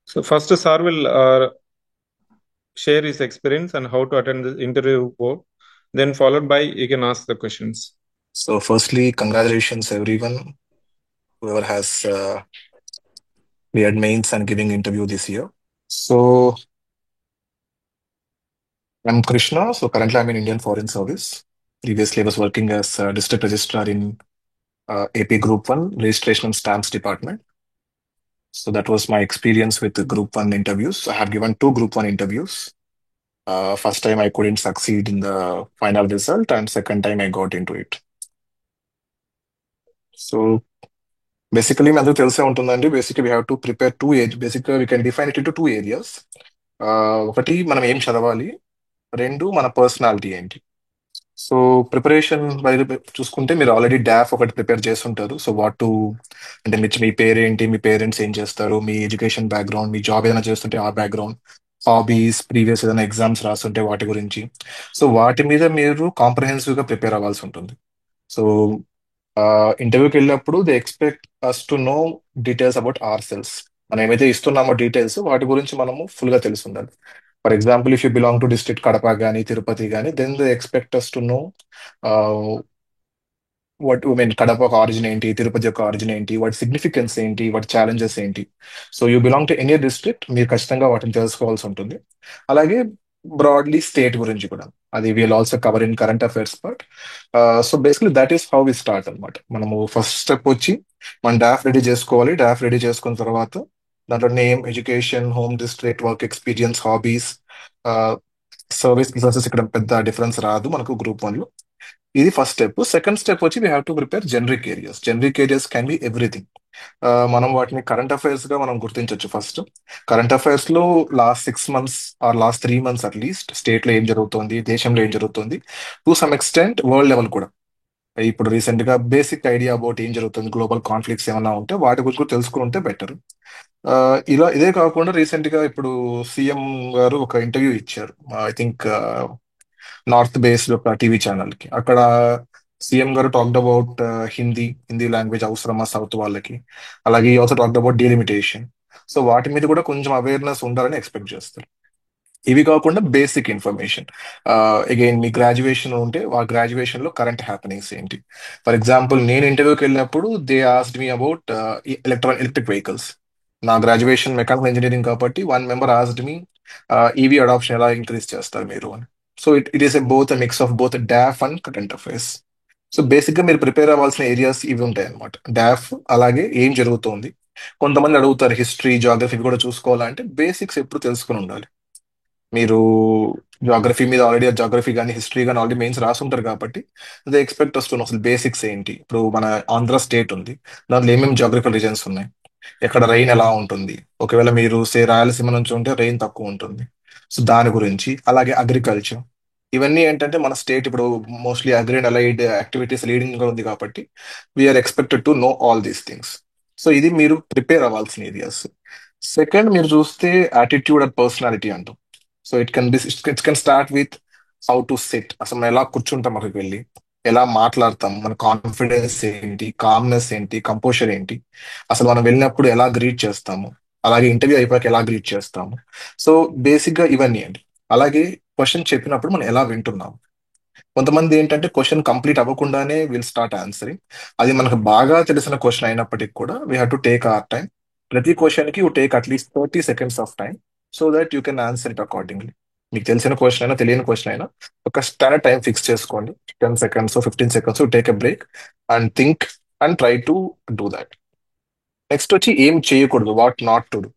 So first, Sir will share his experience and how to attend the interview board. Then followed by you can ask the questions. So, firstly, congratulations everyone whoever has cleared mains and giving interview this year. So, I'm Krishna. So, currently I'm in Indian Foreign Service. Previously, I was working as a district registrar in AP Group One Registration and Stamps Department. So that was my experience with the Group One interviews. I have given two Group One interviews. First time I couldn't succeed in the final result, and second time I got into it. So basically, మీ అందరికీ తెలిసే ఉంటుందండి. Basically we have to prepare two age బేసిక్గా we can define it into two areas. ఒకటి మనం ఏం చదవాలి, రెండు మన పర్సనాలిటీ ఏంటి. సో ప్రిపరేషన్ వైపు చూసుకుంటే మీరు ఆల్రెడీ డాఫ్ ఒకటి ప్రిపేర్ చేస్తుంటారు. సో వాట్ టు అంటే మీ పేరేంటి, మీ పేరెంట్స్ ఏం చేస్తారు, మీ ఎడ్యుకేషన్ బ్యాక్గ్రౌండ్, మీ జాబ్ ఏదైనా చేస్తుంటే ఆ బ్యాక్గ్రౌండ్, హాబీస్, ప్రీవియస్ ఏదైనా ఎగ్జామ్స్ రాస్తుంటే వాటి గురించి. సో వాటి మీద మీరు కాంప్రహెన్సివ్ గా ప్రిపేర్ అవ్వాల్సి ఉంటుంది. సో ఇంటర్వ్యూకి వెళ్ళినప్పుడు they expect us to know details about ourselves. మనం ఏమైతే ఇస్తున్నామో డీటెయిల్స్ వాటి గురించి మనము ఫుల్ గా తెలిసి ఉండాలి. For example, if you belong to district Kadapa కానీ తిరుపతి కానీ, then they expect us to know what I mean Kadapa ఒక ఆరిజిన్ ఏంటి, తిరుపతి యొక్క ఆరిజిన్ ఏంటి, వాటి సిగ్నిఫికెన్స్ ఏంటి, వాటి ఛాలెంజెస్ ఏంటి. So you belong to any district, మీరు ఖచ్చితంగా వాటిని తెలుసుకోవాల్సి ఉంటుంది. అలాగే బ్రాడ్లీ స్టేట్ గురించి కూడా, అది we'll also cover in current affairs part. So basically that is how we start అనమాట. మనము ఫస్ట్ స్టెప్ వచ్చి మనం డాఫ్ రెడీ చేసుకోవాలి. డాఫ్ రెడీ చేసుకున్న తర్వాత దాంట్లో name, education, home district, work experience, hobbies, service preferences ఇక్కడ పెద్ద డిఫరెన్స్ రాదు మనకు గ్రూప్ వన్ లో. ఇది ఫస్ట్ స్టెప్. సెకండ్ స్టెప్ వచ్చి we have to prepare generic areas. Generic areas can be everything. మనం వాటిని కరెంట్ అఫైర్స్ గా మనం గుర్తించవచ్చు. ఫస్ట్ కరెంట్ అఫైర్స్ లో last 6 months or last 3 months at least state లో ఏం జరుగుతుంది, దేశంలో ఏం జరుగుతుంది, to some extent world level కూడా. ఇప్పుడు రీసెంట్ గా బేసిక్ ఐడియా అబౌట్ ఏం జరుగుతుంది, గ్లోబల్ కాన్ఫ్లిక్ట్స్ ఏమైనా ఉంటే వాటి గురించి కూడా తెలుసుకుంటే బెటర్. ఇలా ఇదే కాకుండా రీసెంట్ గా ఇప్పుడు సీఎం గారు ఒక ఇంటర్వ్యూ ఇచ్చారు, ఐ థింక్ నార్త్ బేస్ ఒక టీవీ ఛానల్ కి. అక్కడ సీఎం గారు టాక్డ్ అబౌట్ హిందీ లాంగ్వేజ్ అవసరమా సౌత్ వాళ్ళకి. అలాగే also talked about delimitation. So వాటి మీద కూడా కొంచెం అవేర్నెస్ ఉండాలని ఎక్స్పెక్ట్ చేస్తారు. ఇవి కాకుండా బేసిక్ ఇన్ఫర్మేషన్, అగైన్ మీ గ్రాడ్యుయేషన్ ఉంటే ఆ గ్రాడ్యుయేషన్ లో కరెంట్ హ్యాపెనింగ్స్ ఏంటి. ఫర్ ఎగ్జాంపుల్, నేను ఇంటర్వ్యూకి వెళ్ళినప్పుడు they asked me about electric vehicles. నా గ్రాడ్యుయేషన్ మెకానికల్ ఇంజనీరింగ్ కాబట్టి one member asked me EV adoption ఎలా ఇంక్రీజ్ చేస్తారు మీరు అని. So it is both mix of both DAF and current affairs. So basic గా మీరు ప్రిపేర్ అవ్వాల్సిన ఏరియాస్ ఇవి ఉంటాయి అనమాట. డాఫ్, అలాగే ఏం జరుగుతోంది. కొంతమంది అడుగుతారు హిస్టరీ, జాగ్రఫీ కూడా చూసుకోవాలంటే బేసిక్స్ ఎప్పుడు తెలుసుకుని ఉండాలి. మీరు జాగ్రఫీ మీద ఆల్రెడీ జాగ్రఫీ కానీ హిస్టరీ కానీ ఆల్రెడీ మెయిన్స్ రాసుంటారు కాబట్టి దే ఎక్స్పెక్ట్ వస్తున్నాం అసలు బేసిక్స్ ఏంటి. ఇప్పుడు మన ఆంధ్ర స్టేట్ ఉంది, దాంట్లో ఏమేమి జాగ్రఫికల్ రీజన్స్ ఉన్నాయి, ఎక్కడ రెయిన్ ఎలా ఉంటుంది, ఒకవేళ మీరు రాయలసీమ నుంచి ఉంటే రెయిన్ తక్కువ ఉంటుంది. సో దాని గురించి, అలాగే అగ్రికల్చర్, ఇవన్నీ ఏంటంటే మన స్టేట్ ఇప్పుడు mostly agri and allied activities leading గా ఉంది కాబట్టి we're expected to know all these things. So ఇది మీరు ప్రిపేర్ అవ్వాల్సిన ఏరియాస్. సెకండ్, మీరు చూస్తే యాటిట్యూడ్ అండ్ పర్సనాలిటీ అంటాం. So it can start with how to sit, అసలు మనం ఎలా కూర్చుంటాం, అక్కడికి వెళ్ళి ఎలా మాట్లాడతాం, మన కాన్ఫిడెన్స్ ఏంటి, కామ్నెస్ ఏంటి, కంపోజర్ ఏంటి, అసలు మనం వెళ్ళినప్పుడు ఎలా గ్రీట్ చేస్తాము, అలాగే ఇంటర్వ్యూ అయిపోయాక ఎలా గ్రీట్ చేస్తాము. సో బేసిక్ గా ఇవన్నీ అండి. అలాగే క్వశ్చన్ చెప్పినప్పుడు మనం ఎలా వింటున్నాం. కొంతమంది ఏంటంటే క్వశ్చన్ కంప్లీట్ అవ్వకుండానే విల్ స్టార్ట్ ఆన్సరింగ్. అది మనకు బాగా తెలిసిన క్వశ్చన్ అయినప్పటికీ కూడా we have to take our time. ప్రతి క్వశ్చన్ కి you take at least 30 seconds of time, so that you can answer it accordingly. మీకు తెలిసిన క్వశ్చన్ అయినా తెలియని క్వశ్చన్ అయినా ఒక స్టాండర్డ్ టైం ఫిక్స్ చేసుకోండి. 10 seconds, 15 seconds, take a break and think and try to do that. Next వచ్చి ఏం చేయకూడదు, what not to do.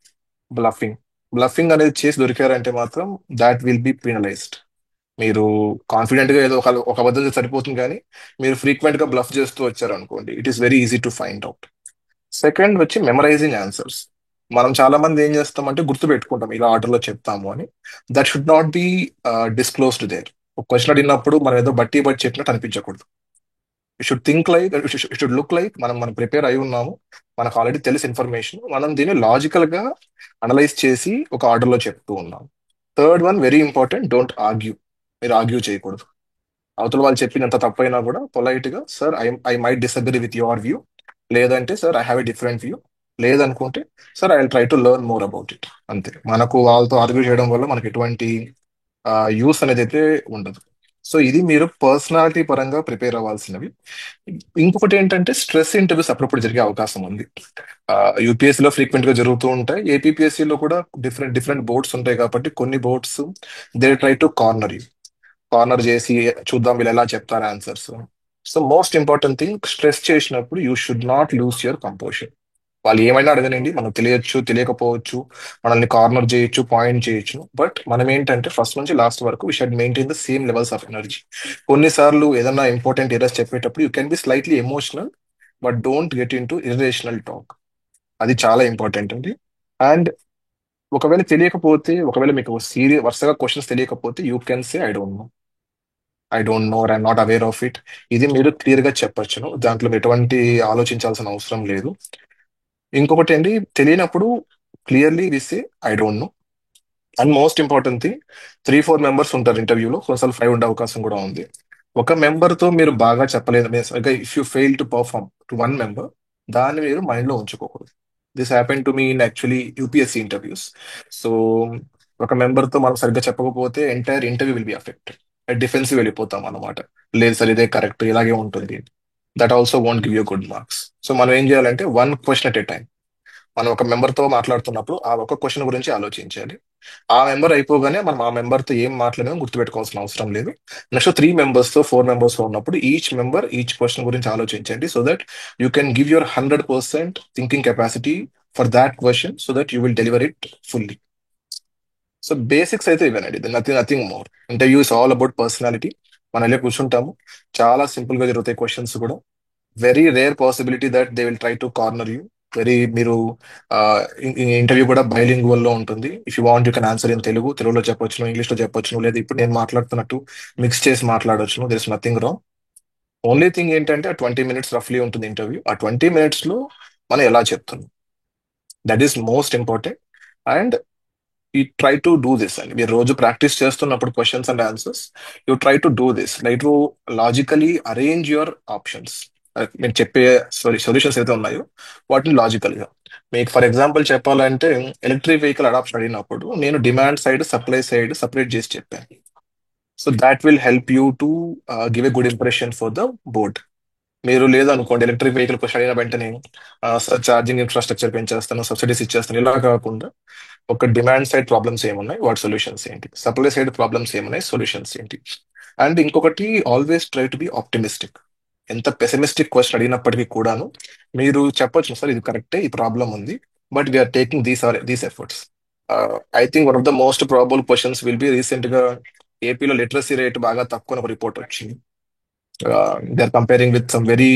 Bluffing. Bluffing అనేది చేసి దొరికారంటే మాత్రం దాట్ విల్ బి పీనలైజ్డ్. మీరు కాన్ఫిడెంట్ గా ఏదో ఒక అబద్ధం చేస్తే సరిపోతుంది, కానీ మీరు ఫ్రీక్వెంట్ గా బ్లఫ్ చేస్తూ వచ్చారు అనుకోండి, it is very easy to find out. Second వచ్చి మెమరైజింగ్ ఆన్సర్స్. మనం చాలా మంది ఏం చేస్తామంటే గుర్తు పెట్టుకుంటాం ఇలా ఆర్డర్ లో చెప్తాము అని. That should not be disclosed there. ఒక క్వశ్చన్ అడిగినప్పుడు మనం ఏదో బట్టి చెప్పినట్టు అనిపించకూడదు. It should think like, it should look like మనం మనం ప్రిపేర్ అయి ఉన్నాము, మనకు ఆల్రెడీ తెలిసి ఇన్ఫర్మేషన్, మనం దీన్ని లాజికల్ గా అనలైజ్ చేసి ఒక ఆర్డర్ లో చెప్తూ ఉన్నాం. Third one very important, don't argue. మీరు ఆర్గ్యూ చేయకూడదు. అవతల వాళ్ళు చెప్పినంత తప్పైనా కూడా పొలైట్ గా, sir I might disagree with your view, లేదంటే sir I have a different view, లేదనుకుంటే sir I will try to learn more about it. అంతే. మనకు వాళ్ళతో ఆర్గ్యూ చేయడం వల్ల మనకి ఎటువంటి యూస్ అనేది అయితే ఉండదు. సో ఇది మీరు పర్సనాలిటీ పరంగా ప్రిపేర్ అవ్వాల్సినవి. ఇంకొకటి ఏంటంటే స్ట్రెస్ ఇంటర్వ్యూస్ అప్పుడప్పుడు జరిగే అవకాశం ఉంది. యూపీఎస్సీ లో ఫ్రీక్వెంట్ గా జరుగుతూ ఉంటాయి, ఏపీపీఎస్సీ లో కూడా డిఫరెంట్ డిఫరెంట్ బోర్డ్స్ ఉంటాయి కాబట్టి కొన్ని boards they try to corner you, corner చేసి చూద్దాం వీళ్ళు ఎలా చెప్తారు answers. So most important thing, stress చేసినప్పుడు you should not lose your composure. వాళ్ళు ఏమైనా అడగనండి, మనకు తెలియచ్చు తెలియకపోవచ్చు, మనల్ని కార్నర్ చేయొచ్చు, పాయింట్ చేయొచ్చు, బట్ మనం ఏంటంటే ఫస్ట్ నుంచి లాస్ట్ వరకు we should maintain the same levels of energy. కొన్నిసార్లు ఏదైనా ఇంపార్టెంట్ ఏరియాస్ చెప్పేటప్పుడు you can be slightly emotional, but don't get in to irrational talk. అది చాలా ఇంపార్టెంట్ అండి. అండ్ ఒకవేళ తెలియకపోతే, ఒకవేళ మీకు వరుసగా క్వశ్చన్స్ తెలియకపోతే you can say I don't no, I don't no, I'm not aware of it. ఇది మీరు క్లియర్ గా చెప్పొచ్చును, దాంట్లో ఎటువంటి ఆలోచించాల్సిన అవసరం లేదు. ఇంకొకటి అండి, తెలియనప్పుడు clearly we say I don't know. And most important thing, 3-4 members ఉంటారు ఇంటర్వ్యూలో, కొన్నిసార్లు 5 ఉండే అవకాశం కూడా ఉంది. ఒక member తో మీరు బాగా చెప్పలేదు, if you fail to perform to 1 member, దాన్ని మీరు మైండ్ లో ఉంచుకోకూడదు. This happen to me in actually UPSC interviews. So ఒక member తో మనం సరిగ్గా చెప్పకపోతే entire interview will be affected, defensive వెళ్ళిపోతాం అన్నమాట. లేదు సార్ ఇదే కరెక్ట్, ఇలాగే ఉంటుంది. That also won't give you good marks. So మనం ఏం చేయాలంటే 1 క్వశ్చన్ అట్ ఏ టైం. మనం ఒక member తో మాట్లాడుతున్నప్పుడు ఆ ఒక క్వశ్చన్ గురించి ఆలోచించాలి. ఆ మెంబర్ అయిపోగానే మనం ఆ member తో ఏం మాట్లాడామో గుర్తుపెట్టుకోవాల్సిన అవసరం లేదు. నెక్స్ట్ 3 మెంబర్స్ 4 మెంబర్స్ ఉన్నప్పుడు ఈచ్ క్వశ్చన్ గురించి ఆలోచించండి, so that you can give your 100% thinking capacity for that question, so that you will deliver it fully. So basics అయితే ఇవేనండి, nothing nothing more. Interview is all about personality. మనం వెళ్ళి కూర్చుంటాము, చాలా simple గా జరుగుతాయి క్వశ్చన్స్ కూడా. Very rare possibility that they will try to corner you. Very మీరు ఇంటర్వ్యూ కూడా బైలింగ్వల్ లో ఉంటుంది. If you want you can answer in తెలుగులో చెప్పొచ్చును, ఇంగ్లీష్ లో చెప్పొచ్చును, లేదా ఇప్పుడు నేను మాట్లాడుతున్నట్టు మిక్స్ చేసి మాట్లాడొచ్చును. There is nothing wrong. Only thing ఏంటంటే ఆ 20 minutes రఫ్లీ ఉంటుంది ఇంటర్వ్యూ. ఆ 20 minutes లో మనం ఎలా చెప్తున్నాం, that is most important. And you try to do this అండి. మీరు రోజు ప్రాక్టీస్ చేస్తున్నప్పుడు questions and answers, you try to do this like to logically arrange your options. మీరు చెప్పే సొల్యూషన్స్ అయితే ఉన్నాయో వాటిని లాజికల్ గా, మీకు ఫర్ ఎగ్జాంపుల్ చెప్పాలంటే ఎలక్ట్రిక్ వెహికల్ అడాప్షన్ అడిగినప్పుడు నేను demand side supply side separate చేసి చెప్పాను. So that will help you to give a good impression for the board. మీరు లేదనుకోండి ఎలక్ట్రిక్ వెహికల్ క్వశ్చన్ అడిగిన వెంటనే ఛార్జింగ్ ఇన్ఫ్రాస్ట్రక్చర్ పెంచేస్తాను, సబ్సిడీస్ ఇచ్చేస్తాను, ఇలా కాకుండా ఒక డిమాండ్ సైడ్ ప్రాబ్లమ్స్ ఏమున్నాయి, వాటి సొల్యూషన్స్ ఏంటి, సప్లై సైడ్ ప్రాబ్లమ్స్ ఏమున్నాయి, సొల్యూషన్స్ ఏంటి. అండ్ ఇంకొకటి, always try to be optimistic. ఎంత పెసిమిస్టిక్ క్వశ్చన్ అడిగినప్పటికీ కూడాను మీరు చెప్పొచ్చు సార్ ఇది కరెక్టే, ఈ ప్రాబ్లం ఉంది, but we're taking these efforts. I think one of the most probable questions will be, recent గా ఏపీలో లిటరసీ రేట్ బాగా తక్కువ అని ఒక రిపోర్ట్ వచ్చింది. They are comparing with some very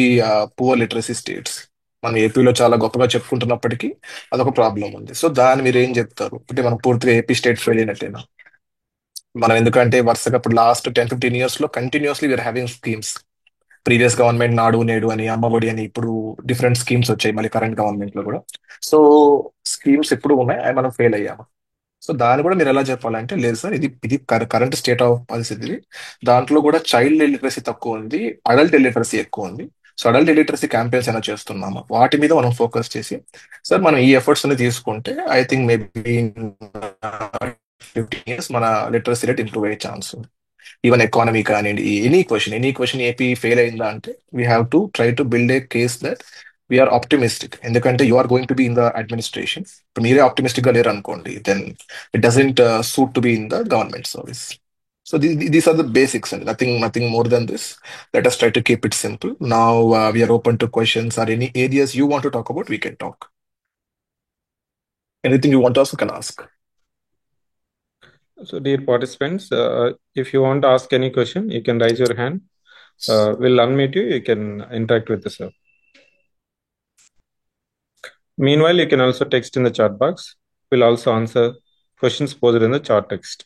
poor literacy states. మనం ఏపీలో చాలా గొప్పగా చెప్పుకుంటున్నప్పటికీ అదొక ప్రాబ్లం ఉంది. సో దాన్ని మీరు ఏం చెప్తారు అంటే, మనం పూర్తిగా ఏపీ స్టేట్ ఫెయిల్ అయినట్టేనా? మనం ఎందుకంటే వరుసగా ఇప్పుడు లాస్ట్ 10-15 years లో continuously we're having schemes. Previous government Nadu Nedu అని, అమ్మఒడి అని, ఇప్పుడు డిఫరెంట్ స్కీమ్స్ వచ్చాయి మళ్ళీ కరెంట్ గవర్నమెంట్ లో కూడా. సో స్కీమ్స్ ఎప్పుడు ఉన్నాయి, అవి మనం ఫెయిల్ అయ్యాము. సో దాన్ని కూడా మీరు ఎలా చెప్పాలంటే, లేదు సార్ ఇది ఇది కరెంట్ స్టేట్ ఆఫ్ పరిస్థితి, దాంట్లో కూడా చైల్డ్ లిటరసీ తక్కువ ఉంది, అడల్ట్ లిటరసీ ఎక్కువ ఉంది. సో అడల్ట్ లిటరసీ క్యాంపెయిన్స్ అయినా చేస్తున్నాము, వాటి మీద మనం ఫోకస్ చేసి సార్ మనం ఈ ఎఫర్ట్స్ ని తీసుకుంటే ఐ థింక్ మేబీ 15 years మన లిటరసీ రేట్ ఇంప్రూవ్ అయ్యే ఛాన్స్ ఉంది. ఈవెన్ ఎకానమీ కానివ్వండి, ఎనీ క్వశ్చన్ ఏపీ ఫెయిల్ అయిందా అంటే we have to try to build a case that we're optimistic. ఎందుకంటే you are going to be in the administration. ఇప్పుడు మీరే optimistic గా లేరు అనుకోండి, then it doesn't suit to be in the government service. So these are the basics and nothing more then this. Let us try to keep it simple. Now we are open to questions or any areas you want to talk about, we can talk. Anything you want to ask, you can ask. So, dear participants, if you want to ask any question, you can raise your hand. We'll unmute you. You can interact with the sir. Meanwhile, you can also text in the chat box. We'll also answer questions posed in the chat text.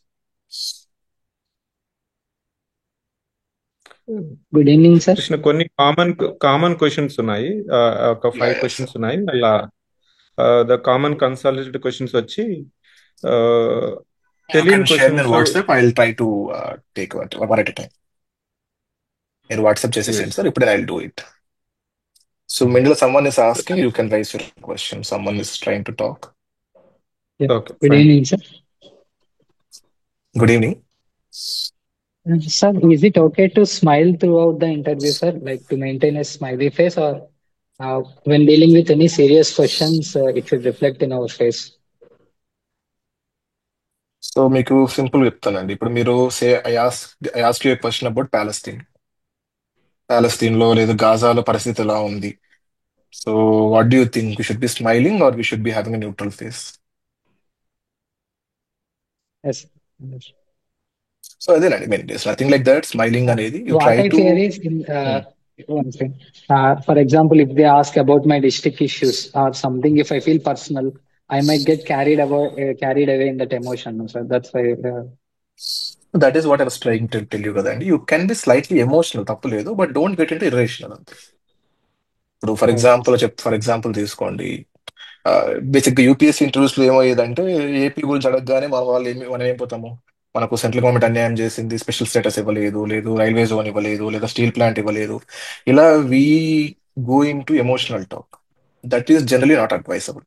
Good evening sir. Krishna, కొన్ని common questions ఉన్నాయి, ఒక Yeah, 5 yes, questions ఉన్నాయి. అలా the common consolidated questions వచ్చి you can తెలియని share me on questions. WhatsApp. I'll try to take one at a time. మీరు WhatsApp చేసేసేయండి sir, ఇప్పుడే I will do it. So Mindela, someone is asking, you can raise your question. Someone is trying to talk. Yeah. Okay, Good fine. evening, sir. Good evening. Sir, is it okay to smile throughout the interview, sir? Like to maintain a smiley face, or when dealing with any serious questions, it should reflect in our face? So మీకు simple చెప్తానండి. ఇప్పుడు మీరు I ask you question about Palestine లో లేదా గాజాలో పరిస్థితి ఎలా ఉంది. So what do you think, we should be smiling or we should be having a neutral face? Yes. Yes. So అదేనండి, mean it's nothing like that. Smiling అనేది you try What I to. fear is, one thing. For example, if they ask about my district issues or something, if I feel personal, I might get carried away in that emotion, sir. That's why. That is what I was trying to tell you కదండి. You can be slightly emotional, తప్పలేదు, but don't get into irrational అంతే. ఇప్పుడు Okay. For example తీసుకోండి. బేసిక్గా UPSC interviews లో ఏమయ్యేదంటే, AP గురించి అడగగానే మనం ఏం పోతాము, మనకు సెంట్రల్ గవర్నమెంట్ అన్యాయం చేసింది, స్పెషల్ స్టేటస్ ఇవ్వలేదు, లేదు రైల్వే జోన్ ఇవ్వలేదు, లేదా స్టీల్ ప్లాంట్ ఇవ్వలేదు. ఇలా we going to emotional talk. That is generally not advisable.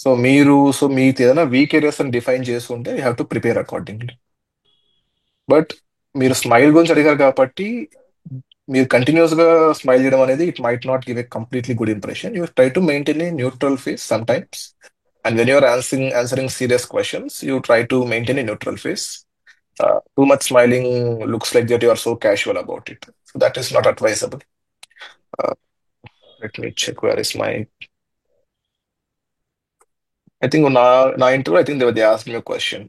So మీకు ఏదైనా వీక్ ఏరియాస్ అని డిఫైన్ చేసుకుంటే you have to prepare accordingly. But మీరు స్మైల్ గురించి అడిగారు కాబట్టి, మీరు కంటిన్యూస్ గా స్మైల్ చేయడం అనేది it might not give a completely good impression. You try to maintain a neutral face sometimes. And when you're answering serious questions, you try to maintain a neutral face. Too much smiling looks like that you are so casual about it. So that is not advisable. Uh, Let me check where is my. I think na interview. I think they asked me a question.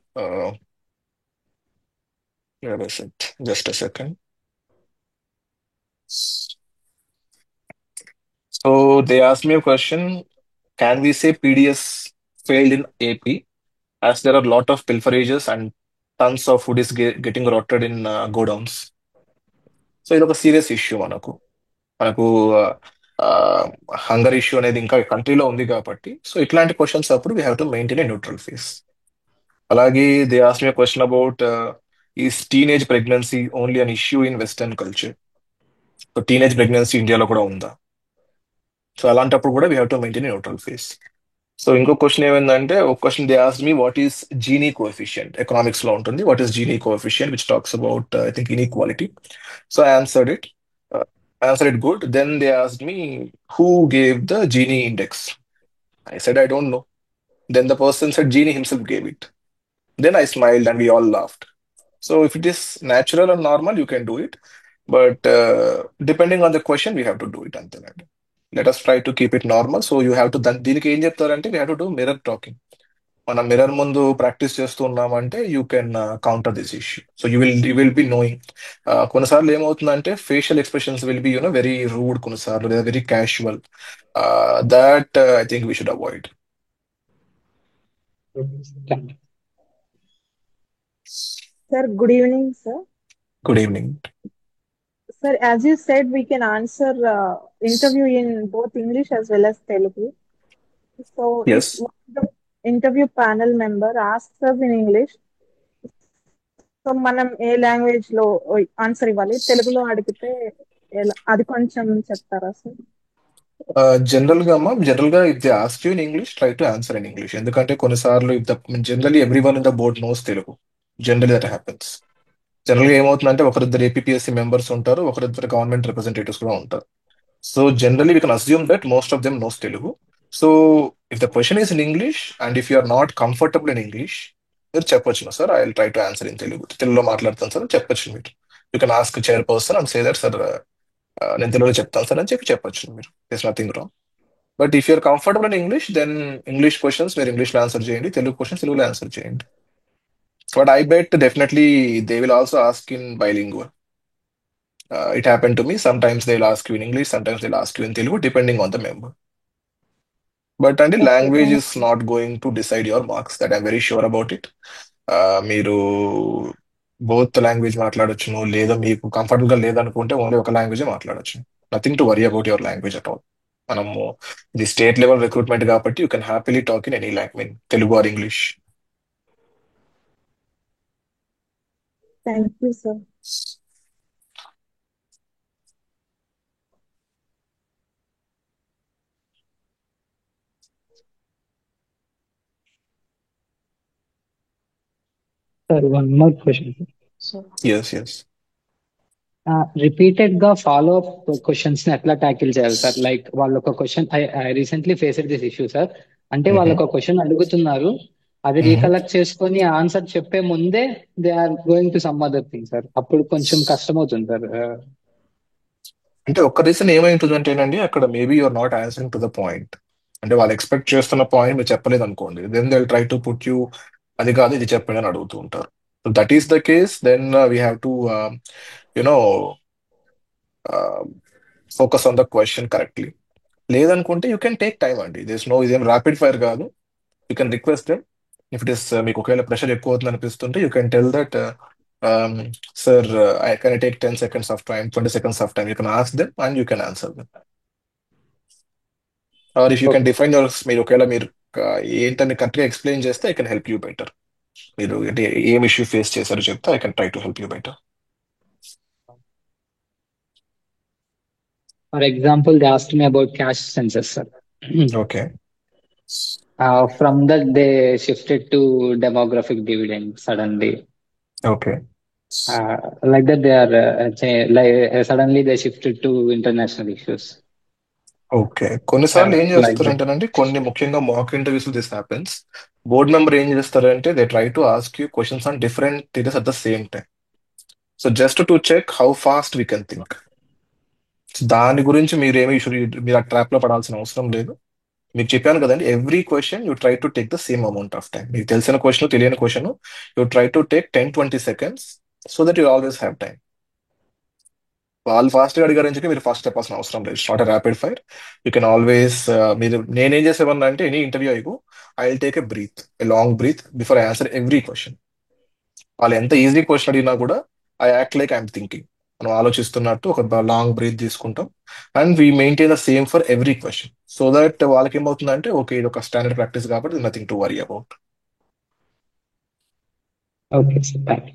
Where is it? Just a second. So they asked me a question. Can we say PDS failed in AP as there are a lot of pilferages and tons of food is getting rotted in godowns? So ఇది ఒక serious issue మనకు. మనకు hunger issue అనేది ఇంకా కంట్రీలో ఉంది కాబట్టి, so ఇట్లాంటి క్వశ్చన్స్ అప్పుడు we have to maintain a neutral face. అలాగే they ask me question about is teenage pregnancy only an issue in western culture. So teenage pregnancy ఇండియాలో కూడా ఉందా? సో అలాంటప్పుడు కూడా we have to maintain neutral face. So ఇంకో question ఏమైందంటే, ఒక question they ask me what is Gini coefficient. Economics లో ఉంటుంది, what is Gini coefficient which talks about I think inequality. So I answered it. Answered it good. Then they asked me who gave the Gini index. I said I don't know. Then the person said Gini himself gave it. Then I smiled and we all laughed. So if it is natural and normal, you can do it. But depending on the question, we have to do it. Anతే. Let us try to keep it normal. So you have to దీనికి ఏం చెప్తారంటే we have to do mirror talking. మనం mirror ముందు practice చేస్తూ ఉన్నామంటే you can counter this issue. So you will be knowing. కొన్నిసార్లు ఏమవుతుందంటే facial expressions will be very rude, కొన్నిసార్లు లేదా very casual. That I think we should avoid. Thank you. Sir, good evening, sir. Good evening. Sir, as you said, we can answer interview in both English as well as Telugu. So, if yes. one of the interview panel member asks us in English, so మనం ఏ language లో answer ఇవ్వాలి? తెలుగులో అడిగితే అది కొంచెం చెప్తారా sir? General గా if they ask you in English, try to answer in English. ఎందుకంటే కొన్నిసార్లు if the generally every one in the board knows Telugu. Generally that happens. General గా ఏమవుతుందంటే ఒకరిద్దరు ఏపీఎస్సీ మెంబర్స్ ఉంటారు, ఒకరిద్దరు గవర్నమెంట్ రిప్రజెంటేటివ్స్ కూడా ఉంటారు. So generally, we can assume that most of them knows Telugu. So if the question is in English and if you are not comfortable in English, మీరు చెప్పొచ్చు sir, I will try to answer in Telugu. తెలుగులో మాట్లాడతాను sir అని చెప్పొచ్చు మీరు. You can ask chair person and say that sir, నేను తెలుగులో చెప్తాను సార్ అని చెప్పొచ్చు మీరు. It's nothing wrong. But if you're comfortable in English, then English questions మీరు ఇంగ్లీష్లో ఆన్సర్ చేయండి, తెలుగు క్వశ్చన్స్ తెలుగులో ఆన్సర్ చేయండి. But I bet definitely they will also ask in bilingual. It happened to me. Sometimes they'll ask you in English, sometimes they'll ask you in Telugu, depending on the member. But until Okay, language thank is you. not going to decide your marks, that I'm very sure about it. మీరు both language మాట్లాడొచ్చును, లేదా మీకు comfortable గా లేదనుకుంటే only ఒక language మాట్లాడొచ్చు. Nothing to worry about your language at all. మనము ఇది స్టేట్ లెవెల్ రిక్రూట్మెంట్ కాబట్టి you can happily talk in any language, Telugu or English. Thank you, sir. Sir, one more question. So, yes yes. Repeated గా follow up questions ని ఎట్లా tackle చేయాలి sir? Like వాళ్ళు ఒక question, I recently faced this issue sir. అంటే వాళ్ళు ఒక question అడుగుతున్నారు, అది రీకలెక్ట్ చేసుకొని ఆన్సర్ చెప్పే ముందే they are going to some other thing sir. అప్పుడు కొంచెం కష్టం అవుతుంది సార్. అంటే ఒక్క రీజన్ ఏమైంటుందంటేనండి, అక్కడ maybe you are not answering to the point. అంటే వాళ్ళు ఎక్స్పెక్ట్ చేస్తున్న పాయింట్ మీరు చెప్పలేదు అనుకోండి, then they try to put you అది కాదు ఇది చెప్పండి అని అడుగుతూ ఉంటారు. So that is the case, then we have to you know focus on the question correctly. లేదనుకుంటే యూ కెన్ టేక్ టైం అండి, దిస్ నో ఇదేం ర్యాపిడ్ ఫైర్ కాదు. You can request them. If it is మీకు ఒకవేళ ప్రెషర్ ఎక్కువ అవుతుంది అనిపిస్తుంటే you can tell that sir I can take 10 seconds of time, 20 seconds of time. You can ask them and you can answer them. Or if you can define your, మీరు ఒకవేళ మీరు ఏంటని కరెక్ట్గా ఎక్స్ప్లెయిన్ చేస్తే I can help you better. మీరు అంటే ఏం issue face చేశారో చెప్తే I can try to help you better. For example, they asked me about cash census sir. Okay. From that, they shifted to demographic dividend suddenly. Okay. Like that, they are suddenly they shifted to international issues. Okay. కొన్నిసార్లు ఏం Like that. చేస్తారంటేనండి, కొన్ని ముఖ్యంగా mock interviews this happens. Board member ఏం చేస్తారంటే they try to ask you questions on different areas at the same time. So just to check how fast we can think. దాని గురించి మీరేమి మీరు ఆ ట్రాప్ లో పడాల్సిన అవసరం లేదు. మీకు చెప్పాను కదండి, every question you try to take the same amount of time. మీకు తెలిసిన క్వశ్చన్ తెలియని question you try to take 10-20 seconds so that you always have time. వాళ్ళు ఫాస్ట్గా అడిగారని చెప్పి మీరు ఫాస్ట్ చెప్పాల్సిన అవసరం లేదు. Not a rapid fire. You can always, మీరు నేనేం చేసేవన్నా అంటే ఎనీ ఇంటర్వ్యూ అయిపో I will take a long breath before I answer every question. వాళ్ళు ఎంత ఈజీ క్వశ్చన్ అడిగినా కూడా I act like I'm thinking. మనం ఆలోచిస్తున్నట్టు ఒక లాంగ్ బ్రీత్ తీసుకుంటాం and we maintain the same for every question so that వాళ్ళకి ఏమవుతుందంటే ఓకే ఇది ఒక స్టాండర్డ్ ప్రాక్టీస్ కాబట్టి nothing to worry about. Okay, sir. Thank you.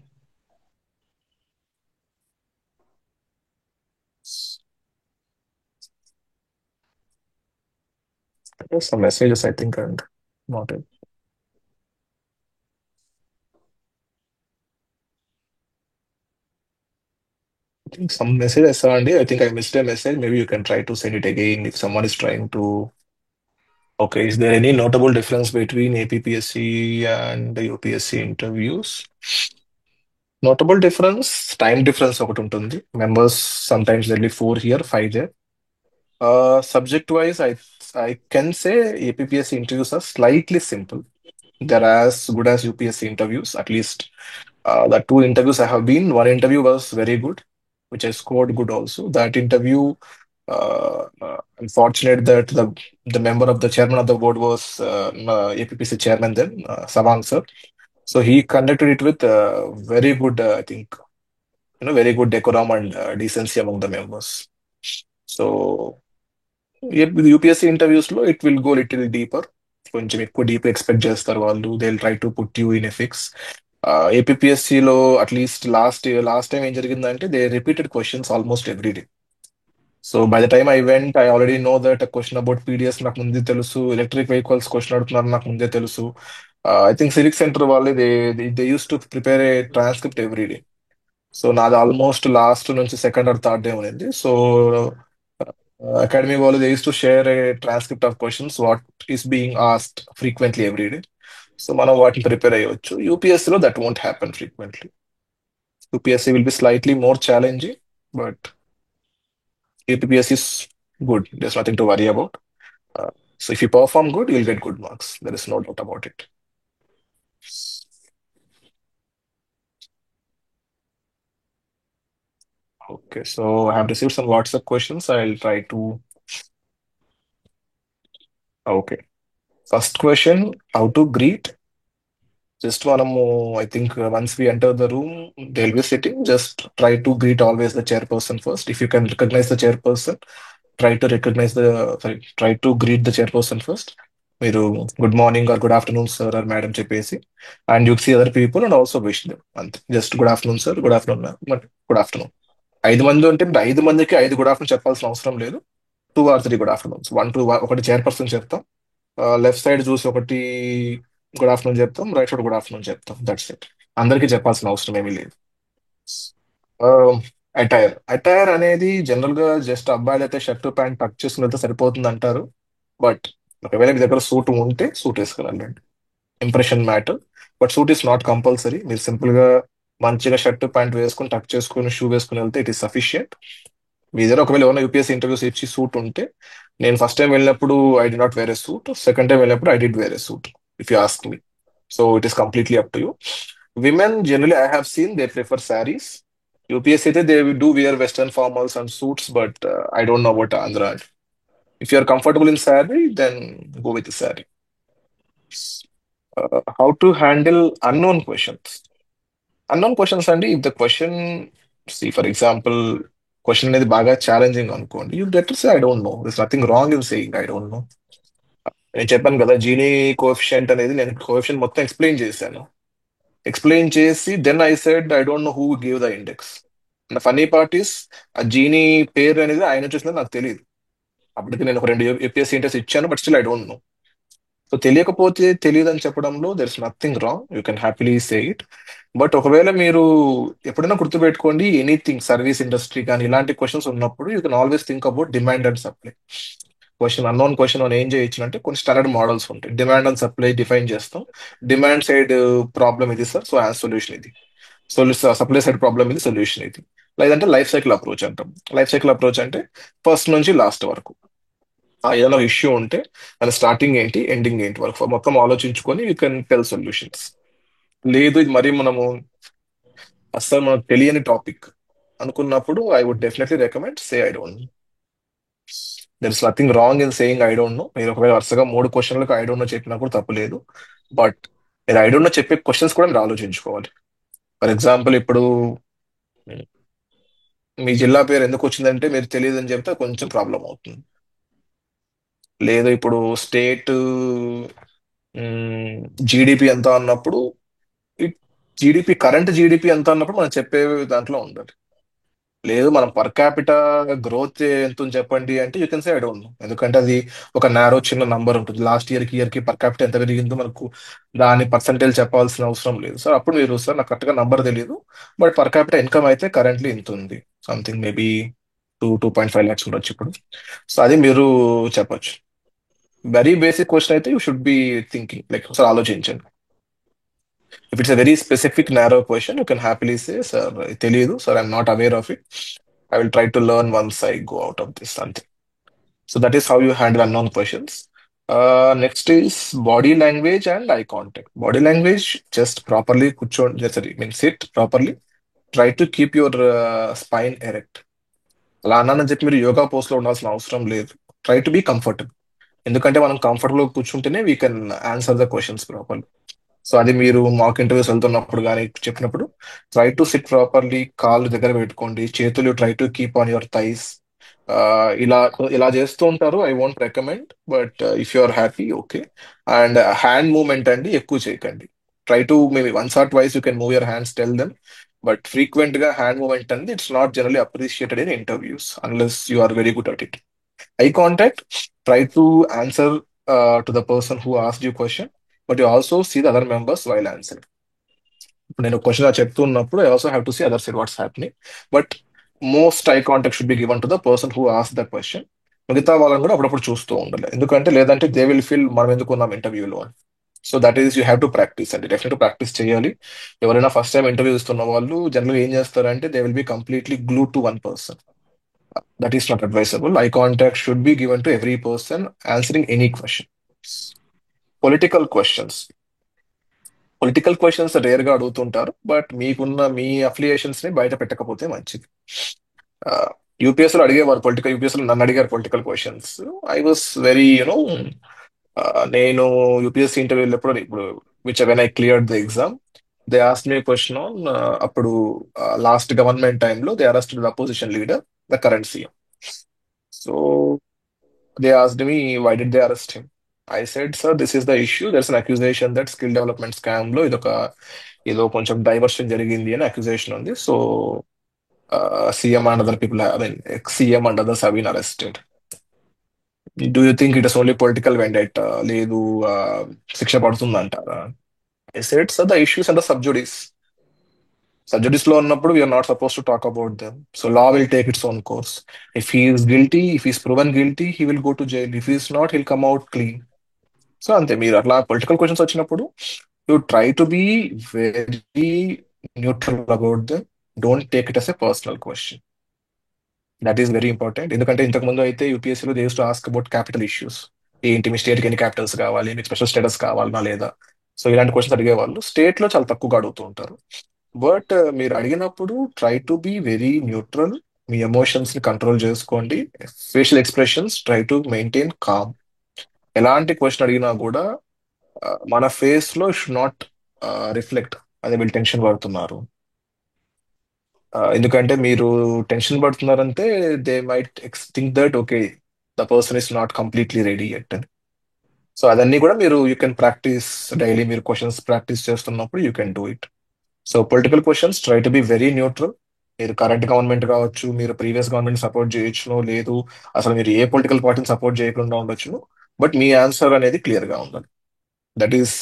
Some messages I think and not it. I think some message I saw, Andy. I think I missed a message. Maybe you can try to send it again if someone is trying to. Okay, is there any notable difference between APPSC and the UPSC interviews? Notable difference, time difference ఒకటి ఉంటుంది. Members sometimes there'll be 4 here, 5 there. Subject wise, I can say APPSC interviews are slightly simple. They're as good as UPSC interviews, at least. The 2 interviews I have been, one interview was very good, which I scored good also. That interview, unfortunate that the member of the chairman of the board was APPC chairman then, Savang sir. So he conducted it with very good, I think, very good decorum and decency among the members. So with UPSC interviews లో it will go little deeper. కొంచెం ఎక్కువ deep expect చేస్తారు వాళ్ళు. They will try to put you in a fix. ఏపీఎస్సిలో at least last time ఏం జరిగిందంటే they repeated questions almost every day. So by the time I went I already know that question about PDS నాకు ముందే తెలుసు, electric vehicles question అడుగుతున్నారు నాకు ముందే తెలుసు. ఐ థింక్ సివిక్ సెంటర్ వాళ్ళే they use to prepare a transcript every day. So నాది almost last నుంచి సెకండ్ ఆర్ థర్డ్ డే ఉంది. సో అకాడమీ వాళ్ళు they use to share a transcript of questions what is being asked frequently every day. So మనం వాటిని prepare అయ్యవచ్చు. యూపీఎస్సీలో that won't happen frequently. UPSC will be slightly more challenging but UPSC is good. There's nothing to worry about. So if you perform good, you'll get good marks. There is no doubt about it. Okay, so I have received some WhatsApp questions. I'll try to. Okay. First question, how to greet? Just మనము I think once we enter the room, they'll be sitting. Just try to greet always the chairperson first. If you can recognize the chairperson, try to greet the chairperson first. మీరు good morning or good afternoon sir or madam చెప్పేసి and you see other people and also wish them. అంతే, just good afternoon sir, good afternoon ma'am, good afternoon. 5 మంది ఉంటే 5 మందికి 5 good afternoon చెప్పాల్సిన అవసరం లేదు. 2 or 3 good afternoons, 1 2 ఒకటి chairperson చెప్తాం, లెఫ్ట్ సైడ్ చూసి ఒకటి గుడ్ ఆఫ్టర్నూన్ చెప్తాం, రైట్ సైడ్ గుడ్ ఆఫ్టర్నూన్ చెప్తాం. That's it. అందరికీ చెప్పాల్సిన అవసరం ఏమీ లేదు. అటైర్ అటైర్ అనేది జనరల్ గా జస్ట్ అబ్బాయిలు అయితే షర్ట్ ప్యాంట్ టక్ చేసుకుని వెళ్తే సరిపోతుంది అంటారు. బట్ ఒకవేళ మీ దగ్గర సూట్ ఉంటే సూట్ వేసుకురండి, impression matter. But suit is not compulsory. మీరు సింపుల్ గా మంచిగా షర్ట్ ప్యాంట్ వేసుకుని టక్ చేసుకుని షూ వేసుకుని వెళ్తే ఇట్ ఈస్ సఫిషియంట్. మీ దగ్గర ఒకవేళ ఏమైనా యూపీఎస్సీ ఇంటర్వ్యూస్ ఇచ్చి సూట్ ఉంటే, నేను ఫస్ట్ టైం వెళ్ళినప్పుడు I did not wear a suit, second time వెళ్ళినప్పుడు I did wear a suit, if you ask me. So it is completely up to you. Women generally I have seen they prefer saris. UPSC అయితే they do wear western formals and suits, but I don't know about Andhra. If you are comfortable in sari, then go with sari. How to handle unknown questions. Unknown questions అండి, if the question, see for example, question అనేది బాగా challenging అనుకోండి, you better say I don't know. This nothing wrong in saying I don't know. నేను చెప్పాను కదా, genie coefficient అనేది నేను coefficient మొత్తం ఎక్స్ప్లెయిన్ చేశాను. ఎక్స్ప్లెయిన్ చేసి then I said I don't know who give the index. And funny part is, ఆ Gini పేరు అనేది ఆయన చూసినది నాకు తెలియదు. అప్పటికి నేను ఒక 2 యూపీఎస్సీ ఇంటర్స్ ఇచ్చాను, but still I don't no. So తెలియకపోతే తెలియదు అని చెప్పడంలో there is nothing wrong, you can happily say it. But ఒకవేళ మీరు ఎప్పుడైనా గుర్తుపెట్టుకోండి, ఎనీథింగ్ సర్వీస్ ఇండస్ట్రీ కానీ ఇలాంటి క్వశ్చన్స్ ఉన్నప్పుడు you can always think about demand and supply. Question unknown question అని ఏం చేయొచ్చు అంటే, కొన్ని స్టాండర్డ్ మోడల్స్ ఉంటాయి. డిమాండ్ అండ్ సప్లై డిఫైన్ చేస్తాం. డిమాండ్ సైడ్ ప్రాబ్లమ్ ఇది సార్, సో సొల్యూషన్ ఇది. సప్లై సైడ్ ప్రాబ్లమ్ ఇది, సొల్యూషన్ ఇది. లేదంటే లైఫ్ సైకిల్ అప్రోచ్ అంటాం. లైఫ్ సైకిల్ అప్రోచ్ అంటే ఫస్ట్ నుంచి లాస్ట్ వరకు ఏదైనా ఇష్యూ ఉంటే దాని స్టార్టింగ్ ఏంటి, ఎండింగ్ ఏంటి వరకు మొత్తం ఆలోచించుకొని యూ కెన్ టెల్ సొల్యూషన్స్. లేదు ఇది మరి మనము అస్సలు మనకు తెలియని టాపిక్ అనుకున్నప్పుడు I would definitely recommend say I don't know. There is nothing wrong in saying I don't know. మీరు ఒకవేళ వరుసగా 3 క్వశ్చన్లకు ఐ డోంట్ నో చెప్పినా కూడా తప్పు లేదు. బట్ మీరు ఐ డోంట్ నో చెప్పే క్వశ్చన్స్ కూడా మీరు ఆలోచించుకోవాలి. ఫర్ ఎగ్జాంపుల్, ఇప్పుడు మీ జిల్లా పేరు ఎందుకు వచ్చిందంటే మీరు తెలియదు అని చెప్తే కొంచెం ప్రాబ్లం అవుతుంది. లేదు ఇప్పుడు స్టేట్ జీడిపి ఎంత అన్నప్పుడు, జీడిపి కరెంట్ జీడిపి ఎంత అన్నప్పుడు మనం చెప్పే దాంట్లో ఉండాలి. లేదు మనం పర్ క్యాపిటా గ్రోత్ ఎంత ఉంది చెప్పండి అంటే you can say I don't no. ఎందుకంటే అది ఒక నారో చిన్న నంబర్ ఉంటుంది. లాస్ట్ ఇయర్ కి పర్ క్యాపిటా ఎంత పెరిగిందో మనకు దాని పర్సంటేజ్ చెప్పాల్సిన అవసరం లేదు సార్. అప్పుడు మీరు సార్ నాకు కరెక్ట్గా నంబర్ తెలియదు, బట్ పర్ క్యాపిటా ఇన్కమ్ అయితే కరెంట్లీ ఇంత ఉంది, సంథింగ్ మేబీ 2.5 lakhs ఉండొచ్చు ఇప్పుడు. సో అది మీరు చెప్పొచ్చు. వెరీ బేసిక్ క్వశ్చన్ అయితే you should be thinking like sir ఆలోచించండి. If it's a very specific narrow question you can happily say sir తెలియదు sir, I'm not aware of it, I will try to learn once I go out of this అంతే. So that is how you handle unknown questions. Next is body language and eye contact. Body language just properly కూర్చోండి, sorry mean sit properly, try to keep your spine erect. అలా అన్నానని చెప్పి మీరు yoga post లో ఉండాల్సిన అవసరం లేదు. Try to be comfortable. ఎందుకంటే మనం కంఫర్టబుల్ కూర్చుంటేనే we can answer the questions properly. So అది మీరు మాక్ ఇంటర్వ్యూస్ వెళ్తున్నప్పుడు కానీ చెప్పినప్పుడు ట్రై టు సిట్ ప్రాపర్లీ, కాళ్ళు దగ్గర పెట్టుకోండి, చేతులు try to keep on your thighs. ఇలా ఇలా చేస్తూ ఉంటారు. I won't recommend, but if you are happy okay. And hand movement అండి ఎక్కువ చేయకండి. Try to maybe once or twice you can move your hands, tell them. But frequent గా hand movement అనేది it's not generally appreciated in interviews unless you are very good at it. Eye contact, try to answer to the person who asked you question, but you also see the other members while answering. ఇప్పుడు నేను question చెప్తున్నప్పుడు I also have to see other side what's happening. But most eye contact should be given to the person who ask the question. మిగతా వాళ్ళని కూడా అప్పుడప్పుడు చూస్తూ ఉండాలి, ఎందుకంటే లేదంటే దే విల్ ఫీల్ మనం ఎందుకు ఉన్నాం ఇంటర్వ్యూలో అని. So that is you have to practice అండి, డెఫినెట్ ప్రాక్టీస్ చేయాలి. ఎవరైనా ఫస్ట్ టైం ఇంటర్వ్యూ ఇస్తున్న వాళ్ళు జనరల్గా ఏం చేస్తారంటే they will be completely glue to one person. That is not advisable. Eye contact should be given to every person answering any question. Political questions, political questions rare గా అడుగుతుంటారు, but మీకున్న మీ affiliations ని బయట పెట్టకపోతే మంచిది. యూపీఎస్ లో అడిగేవారు political, UPS లో నన్ను అడిగారు political questions. I was very you know, నేను యూపీఎస్సీ ఇంటర్వ్యూ వెళ్ళినప్పుడు ఇప్పుడు which when I cleared the exam, they asked me question on అప్పుడు లాస్ట్ గవర్నమెంట్ టైంలో they arrested the opposition leader, the current CM. So they asked me why did they arrest him. I said sir this is the issue, there is an accusation that skill development scam లో ఏదో కొంచెం diversion జరిగింది అని accusation ఉంది. So CM and other people, I mean ex CM and others have been arrested. Do you think it is only political vendetta, లేదు శిక్ష పడుతుంది అంటారా? I said, sir, the issue is under sub judice. Subjects లో ఉన్నప్పుడు we are not suppose to talk about them. So law will take its own course. If he is guilty, if is proven guilty, he will go to jail. If is not, he'll come out clean. So అంతే. మీరు అట్లా political questions వచ్చినప్పుడు you try to be very neutral about them. Don't take it as a personal question. That is very important. ఎందుకంటే ఇంతకు ముందు అయితే యూపీఎస్సీలో they use to ask about capital issues. ఏంటి మీ స్టేట్కి ఎన్ని క్యాపిటల్స్ కావాలి, మీకు స్పెషల్ స్టేటస్ కావాలనా లేదా. సో ఇలాంటి క్వశ్చన్స్ అడిగేవాళ్ళు. స్టేట్ లో చాలా తక్కువగా అడుగుతూ ఉంటారు. బట్ మీరు అడిగినప్పుడు try to be very neutral. మీ ఎమోషన్స్ ని కంట్రోల్ చేసుకోండి. Facial expressions try to maintain calm. ఎలాంటి క్వశ్చన్ అడిగినా కూడా మన ఫేస్ లో షుడ్ నాట్ రిఫ్లెక్ట్ అదే వీళ్ళు టెన్షన్ పడుతున్నారు. ఎందుకంటే మీరు టెన్షన్ పడుతున్నారంటే they might think that okay the person is not completely ready at అని. సో అదన్నీ కూడా మీరు యూ కెన్ ప్రాక్టీస్ డైలీ. మీరు క్వశ్చన్స్ ప్రాక్టీస్ చేస్తున్నప్పుడు you can do it. So political questions try to be very neutral. మీరు current government కావచ్చు, మీరు previous government support చేయొచ్చునో లేదు, అసలు మీరు ఏ పొలిటికల్ పార్టీని సపోర్ట్ చేయకుండా ఉండొచ్చును. బట్ మీ ఆన్సర్ అనేది క్లియర్ గా ఉండాలి. That is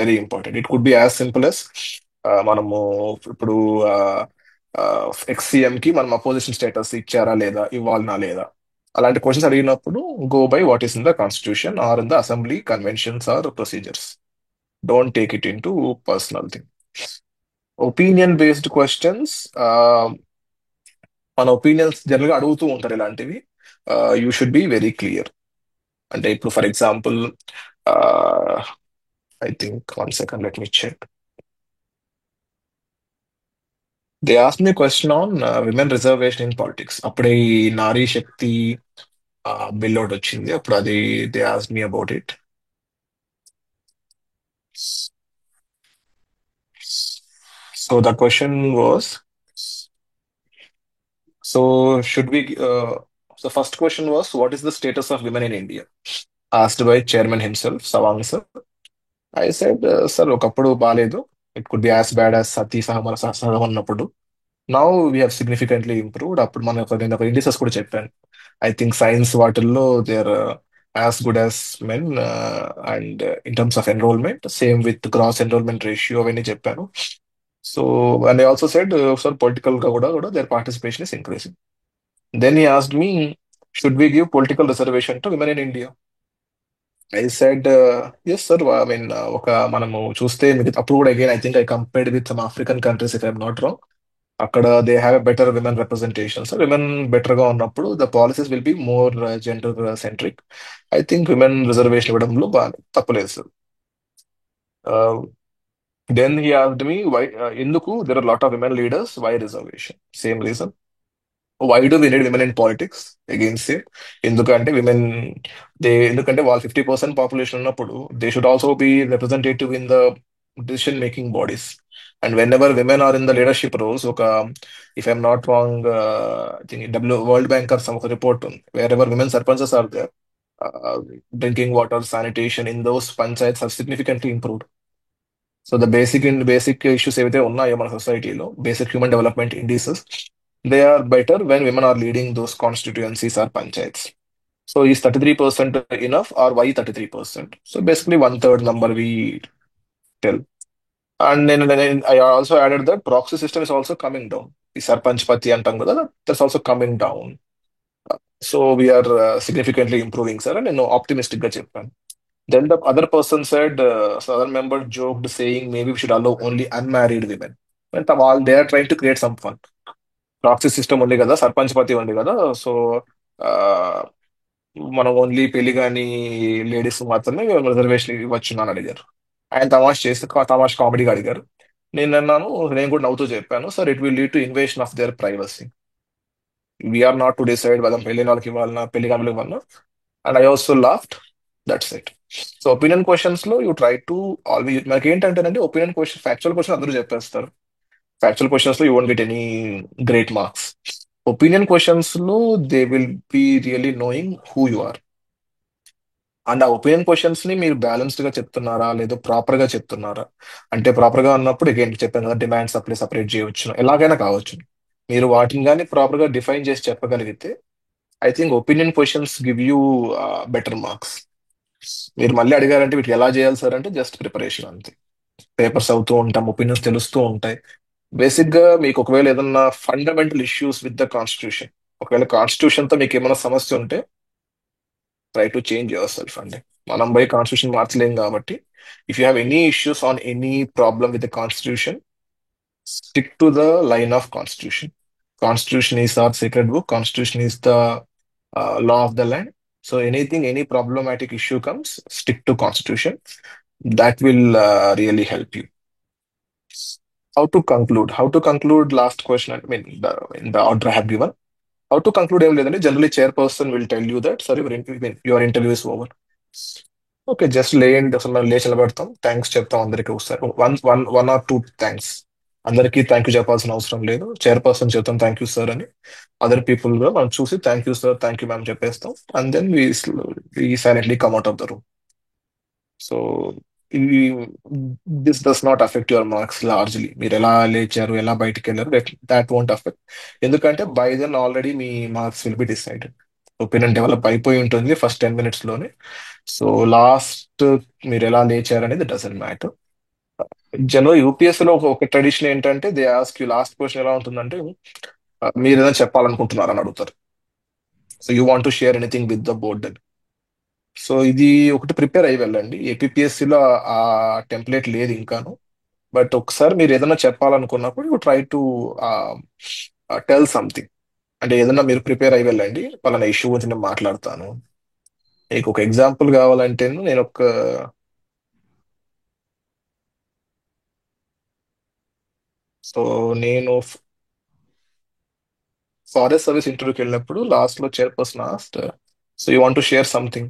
very important. It could be as simple as మనము ఇప్పుడు ఎక్స్సీఎం కి మనం అపోజిషన్ స్టేటస్ ఇచ్చారా లేదా, ఇవ్వాలనా లేదా, అలాంటి క్వశ్చన్స్ అడిగినప్పుడు go by what is in the constitution or in the assembly conventions or procedures. Don't take it into personal thing. Opinion based questions, మన ఒపీనియన్స్ జనరల్ గా అడుగుతూ ఉంటారు ఇలాంటివి. You should be very clear. అంటే ఇప్పుడు for example I think 1 second, let me check. They ask me question on women reservation in politics. అప్పుడే ఈ Nari Shakti bill ఒకటి వచ్చింది. అప్పుడు అది they ask me about it. So the question was, so should we so first question was, what is the status of women in India? Asked by chairman himself, Sawang sir. I said, sir, ఒకప్పుడు బాగాలేదు. It could be as bad as sati సహగమనం అన్నప్పుడు. Now we have significantly improved. అప్పుడు నేను ఒక indices కూడా చెప్పాను. I think science వాటిల్లో they are as good as men. And in terms of enrolment same with gross enrolment ratio అవన్నీ చెప్పాను. So and I also said sir political గా కూడా their participation is increasing. Then he asked me, should we give political reservation to women in India? I said yes sir. I mean ఒక మనము చూస్తే అప్పుడు కూడా again I think I compared with some African countries if I'm not wrong. అక్కడ they have a better women representation. So women better గా ఉన్నప్పుడు the policies will be more gender centric. I think women reservation ఇవ్వడంలో బాగా తప్పలేదు sir. Then he asked me why, ఎందుకు there are lot of women leaders, why reservation? Same reason. Why do we need women in politics? Again same. ఎందుకంటే women ఎందుకంటే వాళ్ళు 50% population ఉన్నప్పుడు they should also be representative in the decision making bodies. And whenever women are in the leadership roles, ఒక if I'm not wrong World Bank ఒక report ఉంది, wherever women sarpanches are there, drinking water, sanitation in those panchayats are significantly improved. So the basic issues ఏవైతే ఉన్నాయో మన సొసైటీలో, basic human development indices, they are better when women are leading those constituencies or panchayats. So is 33% enough or why 33%? So basically 1/3 number we tell. And then I also added that proxy system is also coming down. ఈ సర్పంచ్ పతి అంటాం కదా, that's also coming down. So we are significantly improving sir అని నేను optimistic గా చెప్పాను. Then the other person said, other member joked saying maybe we should allow only unmarried women. And all they are trying to create some fun. Proxy system ఉంది కదా, సర్పంచ్ పతి ఉంది కదా, so మనం ఓన్లీ పెళ్లి కానీ లేడీస్ మాత్రమే రిజర్వేషన్ ఇవ్వచ్చు అని అడిగారు. ఆయన తమాష్ చేసి తమాష్ కామెడీగా అడిగారు. నేను కూడా నవ్వుతూ చెప్పాను, sir it will lead to invasion of their privacy. We're not to decide వాళ్ళ పెళ్లిన వాళ్ళకి ఇవ్వాలన్నా పెళ్లి కావాలి ఇవ్వాలన్నా. And I also laughed. That's it. So opinion questions లో యూ ట్రై టు ఆల్వేస్, మనకి ఏంటంటేనండి ఒపీనియన్ క్వశ్చన్, ఫ్యాక్చువల్ క్వశ్చన్ అందరూ చెప్పేస్తారు. ఫ్యాక్చువల్ క్వశ్చన్స్ లో you won't get any great marks. Opinion questions లో they will be really knowing who you are. And uh opinion questions ని మీరు balanced గా చెప్తున్నారా లేదా ప్రాపర్ గా చెప్తున్నారా? అంటే ప్రాపర్ గా అన్నప్పుడు అగైన్ చెప్పాను కదా, డిమాండ్ సప్లై సపరేట్ చేయవచ్చు, ఎలాగైనా కావచ్చు. మీరు వాటిని కానీ ప్రాపర్ గా డిఫైన్ చేసి చెప్పగలిగితే I think opinion questions give you better marks. మీరు మళ్ళీ అడిగారంటే వీటికి ఎలా చేయాలి సార్ అంటే జస్ట్ ప్రిపరేషన్ అంతే. పేపర్స్ అవుతూ ఉంటాం, ఒపీనియన్స్ తెలుస్తూ ఉంటాయి. బేసిక్ గా మీకు ఒకవేళ ఏదన్నా fundamental issues with the constitution, ఒకవేళ కాన్స్టిట్యూషన్ తో మీకు ఏమైనా సమస్య ఉంటే try to change your self అండి. మనం పోయి కాన్స్టిట్యూషన్ మార్చలేం కాబట్టి if you have any issues on any problem with the constitution, stick to the line of constitution. Constitution is our sacred book. Constitution is the law of the land. So anything, any problematic issue comes, stick to Constitution. That will really help you. How to conclude? How to conclude? Last question. I mean, in the order I have given. How to conclude? Generally, chairperson will tell you that, sorry, your interview is over. Okay, just లేండి, అసలు మనం లేచి నిలబడతాం, thanks చెప్తాం అందరికీ ఒకసారి, one or two thanks. అందరికీ thank you చెప్పాల్సిన అవసరం లేదు, చైర్పర్సన్ చెప్తాం థ్యాంక్ యూ సార్ అని, అదర్ పీపుల్ కూడా మనం చూసి thank you sir, thank you ma'am చెప్పేస్తాం, and then we silently come out of the room. So this does not affect your marks largely. మీరు ఎలా లేచారు, ఎలా బయటికి వెళ్ళారు, దాట్ వోంట్ అఫెక్ట్. ఎందుకంటే బై దెన్ ఆల్రెడీ మీ marks will be decided. Opinion develop అయిపోయి ఉంటుంది ఫస్ట్ 10 minutes లోనే. సో లాస్ట్ మీరు ఎలా లేచారు అనేది డజంట్ మ్యాటర్. జనరల్ యూపీఎస్సీ లో ఒక ట్రెడిషన్ ఏంటంటే they ask you, last question ఎలా ఉంటుందంటే మీరు ఏదైనా చెప్పాలనుకుంటున్నారు అని అడుగుతారు. So you want to share anything with the board అని. సో ఇది ఒకటి ప్రిపేర్ అయ్యి వెళ్ళండి. ఏపీఎస్సీలో ఆ టెంప్లెట్ లేదు ఇంకాను, బట్ ఒకసారి మీరు ఏదైనా చెప్పాలనుకున్నప్పుడు you try to tell something. అంటే ఏదైనా మీరు ప్రిపేర్ అయ్యి వెళ్ళండి, పలానా ఇష్యూ గురించి నేను మాట్లాడతాను. మీకు ఒక ఎగ్జాంపుల్ కావాలంటే నేను ఒక సో నేను ఫారెస్ట్ సర్వీస్ ఇంటర్వ్యూకి వెళ్ళినప్పుడు లాస్ట్ లో chairperson asked, so you want to share something.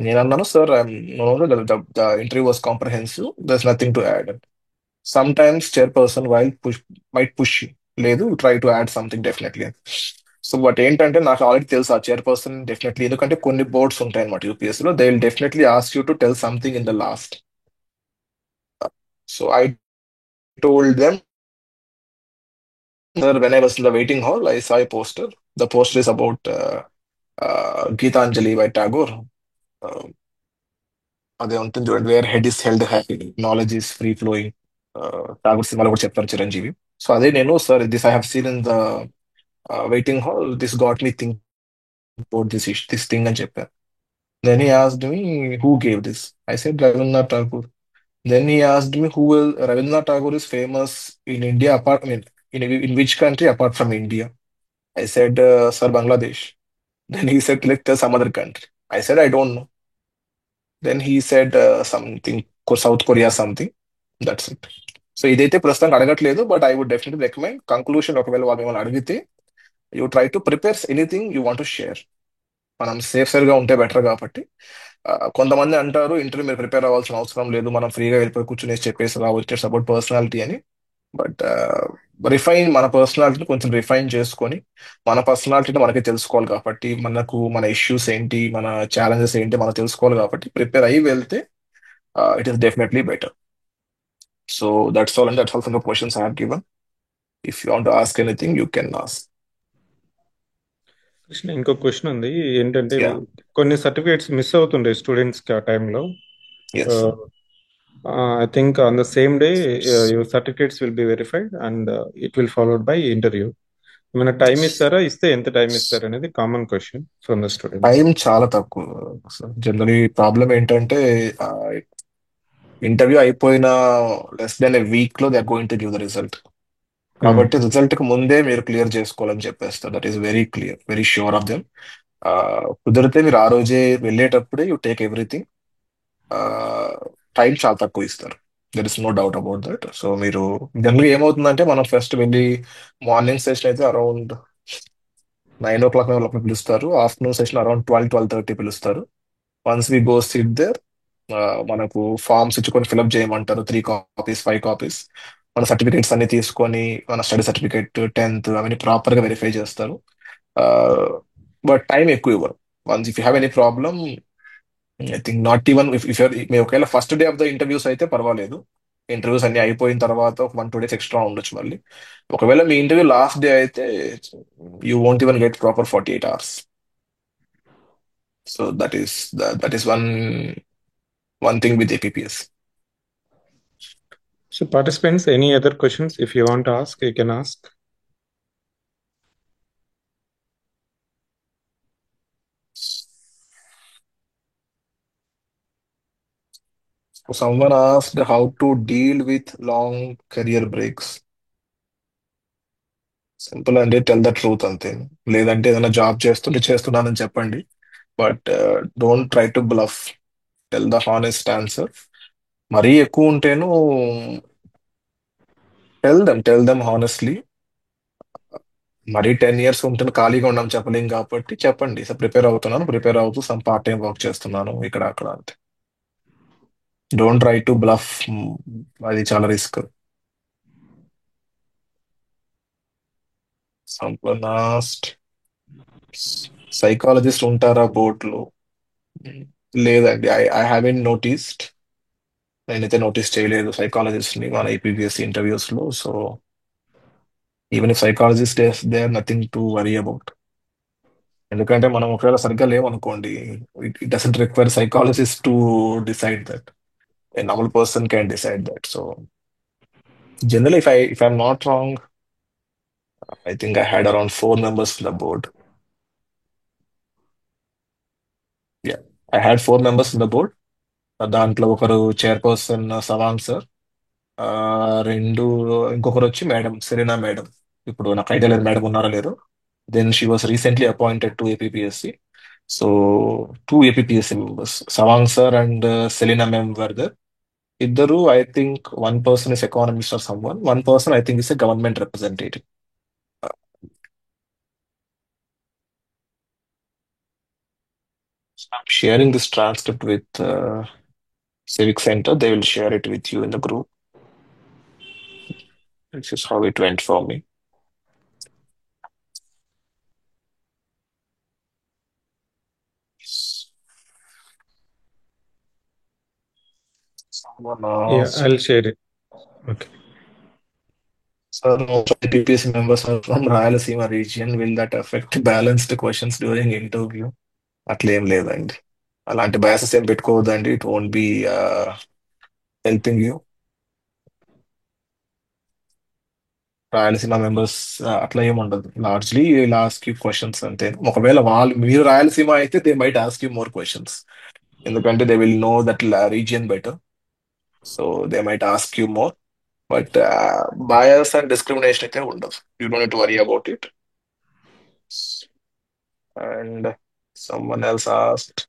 నేను అన్నాను sir, the interview was comprehensive, there's nothing to add. Sometimes chairperson might push, లేదు try to add something definitely. So but ఏంటంటే నాకు already తెలుసు ఆ chairperson definitely, ఎందుకంటే కొన్ని boards ఉంటాయి అనమాట యూపీఎస్సీలో, they will definitely ask you to tell something in the last. So I told them, sir, when I was in the waiting hall, I saw a poster. The poster is about Geetanjali by Tagore. Uh, అదే ఉంటుంది చూడండి, where head is held high, knowledge is free flowing. Tagore సినిమాలో కూడా చెప్తారు Chiranjeevi. So అదే నేను, sir this I have seen in the waiting hall, this got me think about this thing అని చెప్పారు. Then he asked me who gave this. I said Rabindranath Tagore. Then he asked me who will Rabindranath Tagore is famous in India apart, I mean, in which country apart from India? I said, sir, Bangladesh. Then he said, let's tell some other country. I said, I don't know. Then he said something, South Korea something. That's it. So ఇదైతే ప్రస్తుతానికి అడగట్లేదు, but I would definitely recommend conclusion ఒకవేళ వాళ్ళు మిమ్మల్ని అడిగితే you try to prepare anything you want to share. మనం safe గా ఉంటే బెటర్ కాబట్టి. కొంతమంది అంటారు ఇంటర్వ్యూ మీరు ప్రిపేర్ అవ్వాల్సిన అవసరం లేదు, మనం ఫ్రీగా వెళ్ళిపోయి కూర్చుని చెప్పేసి రావచ్చు, ఇట్స్ అబౌట్ పర్సనాలిటీ అని. బట్ మన పర్సనాలిటీని కొంచెం రిఫైన్ చేసుకొని, మన పర్సనాలిటీని మనకే తెలుసుకోవాలి కాబట్టి, మన ఇష్యూస్ ఏంటి, మన ఛాలెంజెస్ ఏంటి మనం తెలుసుకోవాలి కాబట్టి ప్రిపేర్ అయ్యి వెళ్తే it is definitely better. So that's all, and that's all from the questions I have given. If you want to ask anything you can ask. Krishna, ఇంకో క్వశ్చన్ ఉంది. ఏంటంటే యా, కొన్ని సర్టిఫికేట్స్ మిస్ అవుతుండే స్టూడెంట్స్ కి ఆ టైంలో. Yes. I think on the same day your certificates will be verified and it will followed by interview. ఏమైనా time ఇస్తారా, ఇస్తే ఎంత టైం ఇస్తారు అనేది common question from the students. Time చాలా తక్కువ. జనరలీ ప్రాబ్లం ఏంటంటే ఇంటర్వ్యూ అయిపోయిన లెస్ దెన్ ఎ వీక్ లో they are going to give the result. కాబట్టి రిజల్ట్ కి ముందే మీరు క్లియర్ చేసుకోవాలని చెప్పేస్తారు. That is very clear, very sure of them. కుదిరితే మీరు ఆ రోజే వెళ్ళేటప్పుడే యూ టేక్ ఎవ్రీథింగ్. టైం చాలా తక్కువ ఇస్తారు, there is no doubt about that. So మీరు జనరల్గా ఏమవుతుందంటే మనం ఫస్ట్ వెళ్ళి మార్నింగ్ సెషన్ అయితే అరౌండ్ 9 o'clock వాళ్ళకి పిలుస్తారు, ఆఫ్టర్నూన్ సెషన్ అరౌండ్ 12-12:30 పిలుస్తారు. Once we go sit there, మనకు ఫార్మ్స్ ఇచ్చుకొని ఫిల్అప్ చేయమంటారు, 3 copies 5 copies. మన సర్టిఫికేట్స్ అన్ని తీసుకొని మన స్టడీ సర్టిఫికేట్ 10th అవన్నీ ప్రాపర్ గా వెరిఫై చేస్తారు. బట్ టైం ఎక్కువ ఇవ్వరు. Once if you have any problem, I think not even if మీ ఒకవేళ first day of the interviews అయితే పర్వాలేదు, ఇంటర్వ్యూస్ అన్ని అయిపోయిన తర్వాత ఒక 1-2 days ఎక్స్ట్రా ఉండొచ్చు మళ్ళీ. ఒకవేళ మీ ఇంటర్వ్యూ లాస్ట్ డే అయితే you won't even get proper 48 hours. So that is one thing with APS. So participants, any other questions? If you want to ask, you can ask. So someone asked how to deal with long career breaks. Simple అండి, tell the truth అంతే. లేదంటే ఏదైనా job చేస్తున్నానని చెప్పండి, but don't try to bluff. Tell the honest answer. మరీ ఎక్కువ ఉంటేను tell them honestly. మరీ 10 years ఉంటే ఖాళీగా ఉన్నాం చెప్పలేం కాబట్టి చెప్పండి, సో ప్రిపేర్ అవుతూ సమ్ పార్ట్ టైం వర్క్ చేస్తున్నాను ఇక్కడ అక్కడ అంతే. డోంట్ ట్రై టు బ్లఫ్, అది చాలా రిస్క్. లాస్ట్, సైకాలజిస్ట్ ఉంటారా బోర్డులో? లేదండి, ఐ హావెంట్ నోటీస్డ్. నేనైతే నోటీస్ చేయలేదు సైకాలజిస్ట్ ని మన ఐపీపీఎస్సీ ఇంటర్వ్యూస్ లో. So even if psychologist they are nothing to worry about. ఎందుకంటే మనం ఒకవేళ సరిగ్గా లేవనుకోండి, it doesn't require psychologist to decide that. A normal person can decide that. So generally, if I'm not wrong, I think I had around 4 members to the board. Yeah, I had 4 members in the board. దాంట్లో ఒకరు chairperson Sawang sir, రెండు ఇంకొకరు వచ్చి madam Serena madam. ఇప్పుడు నాకు idea లేదు madam ఉన్నారా లేరు. Then she was recently appointed to APPSC. So 2 APPSC members, Sawang sir and Selina ma'am were there. ఇద్దరు, I think one person is economist or some one person I think is a government representative. I'm sharing this transcript with Civic Center. They will share it with you in the group. This is how it went for me. Someone Yeah, asked, I'll share it. Okay. sir, most of the PPSC members are from Rayalaseema region. Will that affect balanced questions during interview? అట్లా ఏం లేదండి, అలాంటి biases ఏం పెట్టుకోవద్దండి. It won't be helping you. Rayalaseema members అట్లా ఏమి ఉండదు. Largely ask you questions అంతే. ఒకవేళ మీరు రాయలసీమ అయితే they might ask you more questions, ఎందుకంటే they will know that region better. So they might ask you more, but bias and discrimination అయితే ఉండదు. You don't need to worry about it. And someone else asked,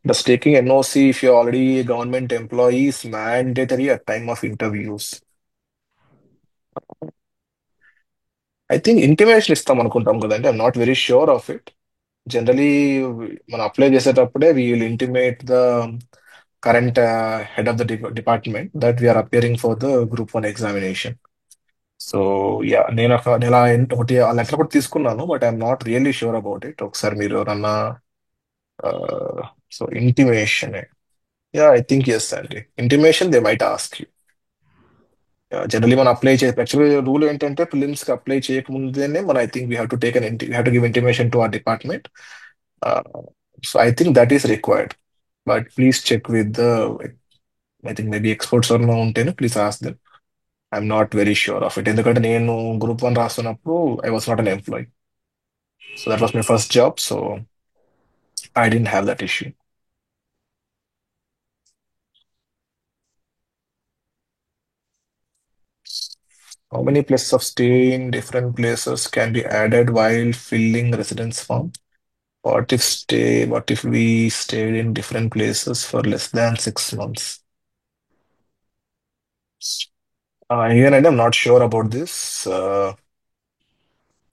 does taking NOC if you're already a government employee is mandatory at time of interviews? I think intimation ఇస్తాం అనుకుంటాం కదండి. I'm not very sure of it. Generally మనం apply చేసేటప్పుడే we will intimate the current head of the department that we're appearing for the group 1 examination. So yeah, నేను ఒకటి ఆ letter కూడా తీసుకున్నాను, but I'm not really sure about it. ఒకసారి మీరు ఎవరన్నా, so intimation, yeah I think yes అండి, intimation they might ask you. Generally మనం అప్లై చేయ యాక్చువల్లీ రూల్ ఏంటంటే ప్రిలిమ్స్ కి అప్లై చేయకముందేనే మనం I think we have to take we have to give intimation to our department. So I think that is required, but please check with the, I think maybe experts ఎవరైనా ఉంటేనే please ask them. I'm not very sure of it, ఎందుకంటే నేను group 1 రాస్తున్నప్పుడు I was not an employee. So that was my first job, so I didn't have that issue. How many places of stay in different places can be added while filling residence form? What if we stayed in different places for less than 6 months? Again, I'm not sure about this.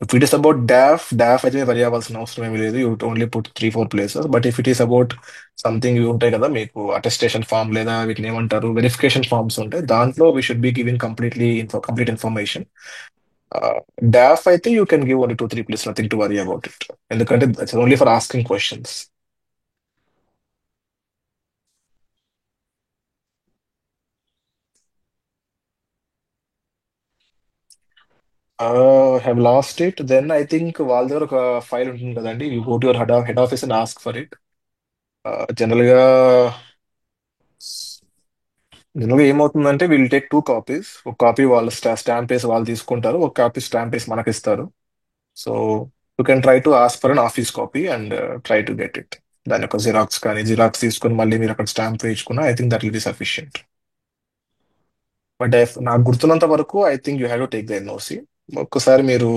If it is about DAF అయితే వరి అవ్వాల్సిన అవసరం ఏమీ లేదు. You only put 3-4 places. But if it is about something, ఇవి ఉంటాయి కదా మీకు అటెస్టేషన్ ఫామ్ లేదా వీటిని ఏమంటారు వెరిఫికేషన్ ఫామ్స్ ఉంటాయి, దాంట్లో we should be giving complete information. DAF అయితే you can give only 2-3 place, nothing to worry about it, ఎందుకంటే it's only for asking questions. Have lost it, then I think వాళ్ళ దగ్గర ఒక ఫైల్ ఉంటుంది కదండి, you go to your head office and ask for it. General గా జనరల్గా ఏమవుతుందంటే వీళ్ళు టేక్ 2 కాపీస్. ఒక కాపీ వాళ్ళు స్టాంప్ వేసి వాళ్ళు తీసుకుంటారు, ఒక కాపీ స్టాంప్ వేసి మనకి ఇస్తారు. So you can try to ask for an office copy and try to get it. దాని యొక్క జిరాక్స్ కానీ జిరాక్స్ తీసుకొని మళ్ళీ మీరు అక్కడ స్టాంప్ వేయించుకున్నా I think that will be sufficient. But నాకు గుర్తున్నంత వరకు I think you have to take the NOC. ఒక్కసారి మీరు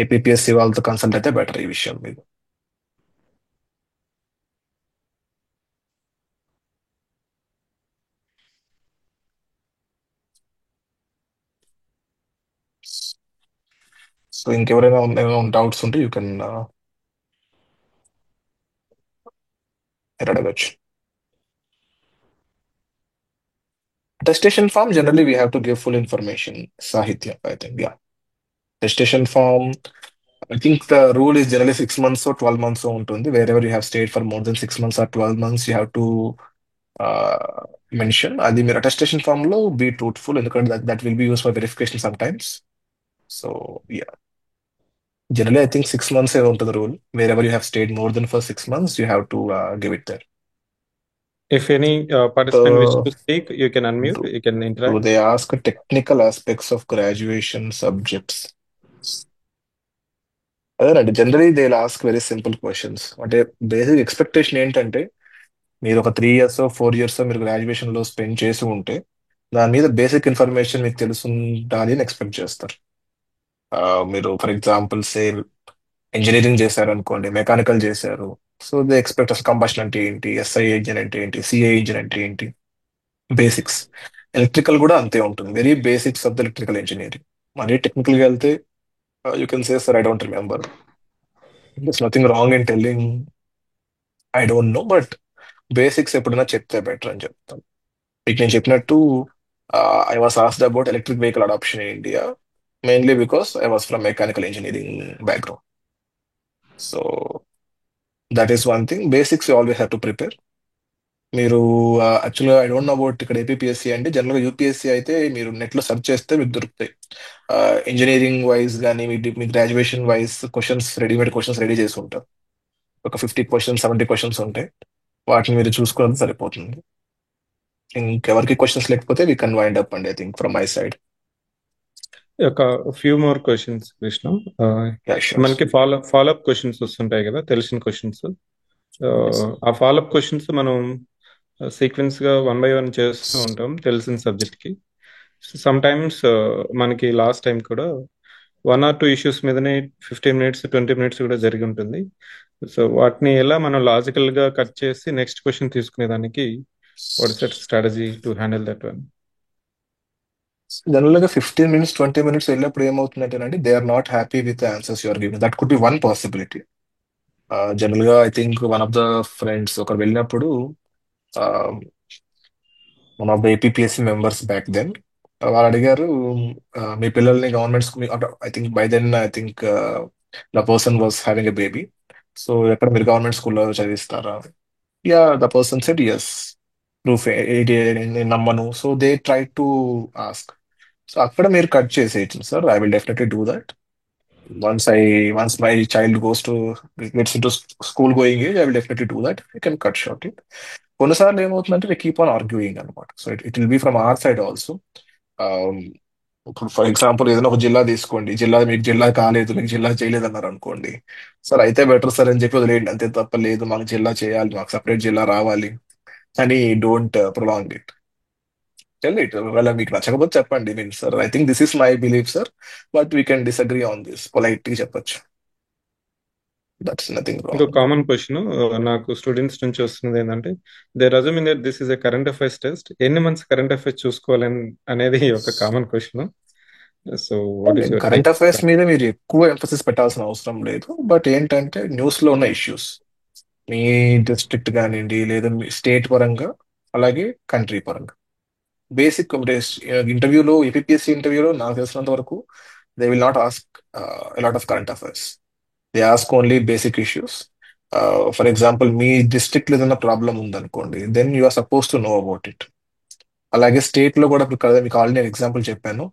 ఏపీఎస్సి వాళ్ళతో కన్సల్ట్ అయితే బెటర్ ఈ విషయం మీద. సో ఇంకెవరైనా ఏమైనా డౌట్స్ ఉంటే యూ కెన్ అడగచ్చు. Attestation form, generally we have to give full information. Sahitya, I think, yeah. Attestation form, I think the rule is generally 6 months or 12 months ఉంటుంది. Wherever you have stayed for more than 6 months or 12 months, you have to mention. అది మీరు attestation form లో be truthful, ఎందుకంటే that will be used for verification sometimes. So yeah, generally I think 6 months ఏ ఉంటుంది rule. Wherever you have stayed more than for 6 months, you have to give it there. If any participant wish So to speak, you can unmute, do, you can do interact. they ask technical aspects of graduation subjects? అదేనండి, generally they ask very simple questions. అంటే basic expectation ఏంటంటే మీరు ఒక 3 years 4 years మీరు graduation లో spend చేసి ఉంటే దాని మీద బేసిక్ ఇన్ఫర్మేషన్ మీకు తెలిసి ఉండాలి అని ఎక్స్పెక్ట్ చేస్తారు. మీరు ఫర్ ఎగ్జాంపుల్ సే ఇంజనీరింగ్ చేశారు అనుకోండి, మెకానికల్ చేశారు, సో దే ఎక్స్పెక్ట్ అసలు కంబషన్ అంటే ఏంటి, ఎస్ఐ ఇంజిన్ అంటే ఏంటి, సిఐ ఇంజిన్ అంటే ఏంటి, బేసిక్స్. ఎలక్ట్రికల్ కూడా అంతే ఉంటుంది, very basics of the electrical engineering. మరీ టెక్నికల్గా వెళ్తే you can say sir I don't remember. That's nothing wrong in telling I don't know, but basics ఎప్పుడైనా చెప్తే బెటర్ అని చెప్తాను. మీకు నేను చెప్పినట్టు I was asked about electric vehicle adoption in India mainly because I was from mechanical engineering background. So that is one thing, basics you always have to prepare. మీరు యాక్చువల్గా I don't know about ఇక్కడ APSC అంటే, జనరల్గా UPSC అయితే మీరు నెట్లో search చేస్తే మీకు దొరుకుతాయి. ఇంజనీరింగ్ వైజ్ కానీ మీ graduation wise questions, readymade questions ready చేసి ఉంటారు. ఒక 50 క్వశ్చన్స్ 70 క్వశ్చన్స్ ఉంటాయి, వాటిని మీరు చూసుకున్నది సరిపోతుంది. ఇంకెవరికి క్వశ్చన్స్ లేకపోతే వీ కెన్ వైండ్ అప్ అండి, I think from my side. ఒక few more questions Vishnu. Yeah sure. మనకి ఫాలోఅప్ క్వశ్చన్స్ వస్తుంటాయి కదా, తెలిసిన క్వశ్చన్స్. ఆ ఫాలోఅప్ క్వశ్చన్స్ మనం సీక్వెన్స్ గా 1 by 1 చేస్తూ ఉంటాం తెలిసిన సబ్జెక్ట్ కి. సమ్ టైమ్స్ మనకి లాస్ట్ టైం కూడా 1 or 2 ఇష్యూస్ మీదనే 15 minutes 20 minutes కూడా జరిగి ఉంటుంది. సో వాటిని ఎలా మనం లాజికల్ గా కట్ చేసి నెక్స్ట్ క్వశ్చన్ తీసుకునేదానికి what is that strategy to handle that one? General గా 15 minutes 20 minutes వెళ్ళినప్పుడు ఏమవుతుందంటేనండి, they are not happy with answers you're giving. That could be one possibility. General గా I think one of the friends ఒకరు వెళ్ళినప్పుడు, one of the APSC members back then, వాళ్ళు అడిగారు, మీ పిల్లల్ని government school, I think by then I think the person was having a baby, so ఎక్కడ మీరు government స్కూల్లో చదివిస్తారా? Yeah, the person said yes, proof నేను నమ్మను. So they try to ask. So అక్కడ మీరు కట్ చేసేయచ్చు, sir I will definitely do that. Once my child goes to gets into school going age, I will definitely do that. You can cut short it. కొన్నిసార్లు ఏమవుతుందంటే we keep on arguing అనమాట. So it will be from our side also. ఇప్పుడు for example ఏదైనా ఒక జిల్లా తీసుకోండి, మీకు జిల్లా కాలేదు, మీకు జిల్లా చేయలేదు అన్నారు అనుకోండి, సార్ అయితే బెటర్ సార్ అని చెప్పి వదిలేయండి, అంతే తప్ప లేదు మాకు జిల్లా చేయాలి, మాకు సపరేట్ జిల్లా రావాలి అని don't prolong it. Tell it, ఒకవేళ మీకు నచ్చకపోతే చెప్పండి, mean sir I think this is my belief sir, but we can disagree on this, పొలైట్గా చెప్పొచ్చు. దట్స్ నథింగ్ ఇంకో రాంగ్. కామన్ క్వశ్చన్ నాకు స్టూడెంట్స్ నుంచి వస్తున్నది ఏంటంటే, they assuming that this is a current affairs test, ఎన్ని మంత్స్ కరెంట్ అఫైర్స్ చూసుకోవాలని అనేది ఒక common question. So what is your current affairs మీద మీరు ఎక్కువ ఎంఫసిస్ పెట్టాల్సిన అవసరం లేదు, బట్ ఏంటంటే న్యూస్ లో ఉన్న ఇష్యూస్ మీ డిస్ట్రిక్ట్ కానివ్వండి, లేదా మీ స్టేట్ పరంగా, అలాగే కంట్రీ పరంగా, బేసిక్ ఇంటర్వ్యూలో, ఏపీఎస్సి ఇంటర్వ్యూలో నాకు తెలిసినంత వరకు they will not ask lot of current affairs. They ask only basic issues. For example మీ డిస్ట్రిక్ట్ లో ఏదైనా ప్రాబ్లం ఉందనుకోండి, then you are suppose to know about it. అలాగే స్టేట్ లో కూడా ఇప్పుడు కదా మీకు ఆల్రెడీ నేను ఎగ్జాంపుల్ చెప్పాను,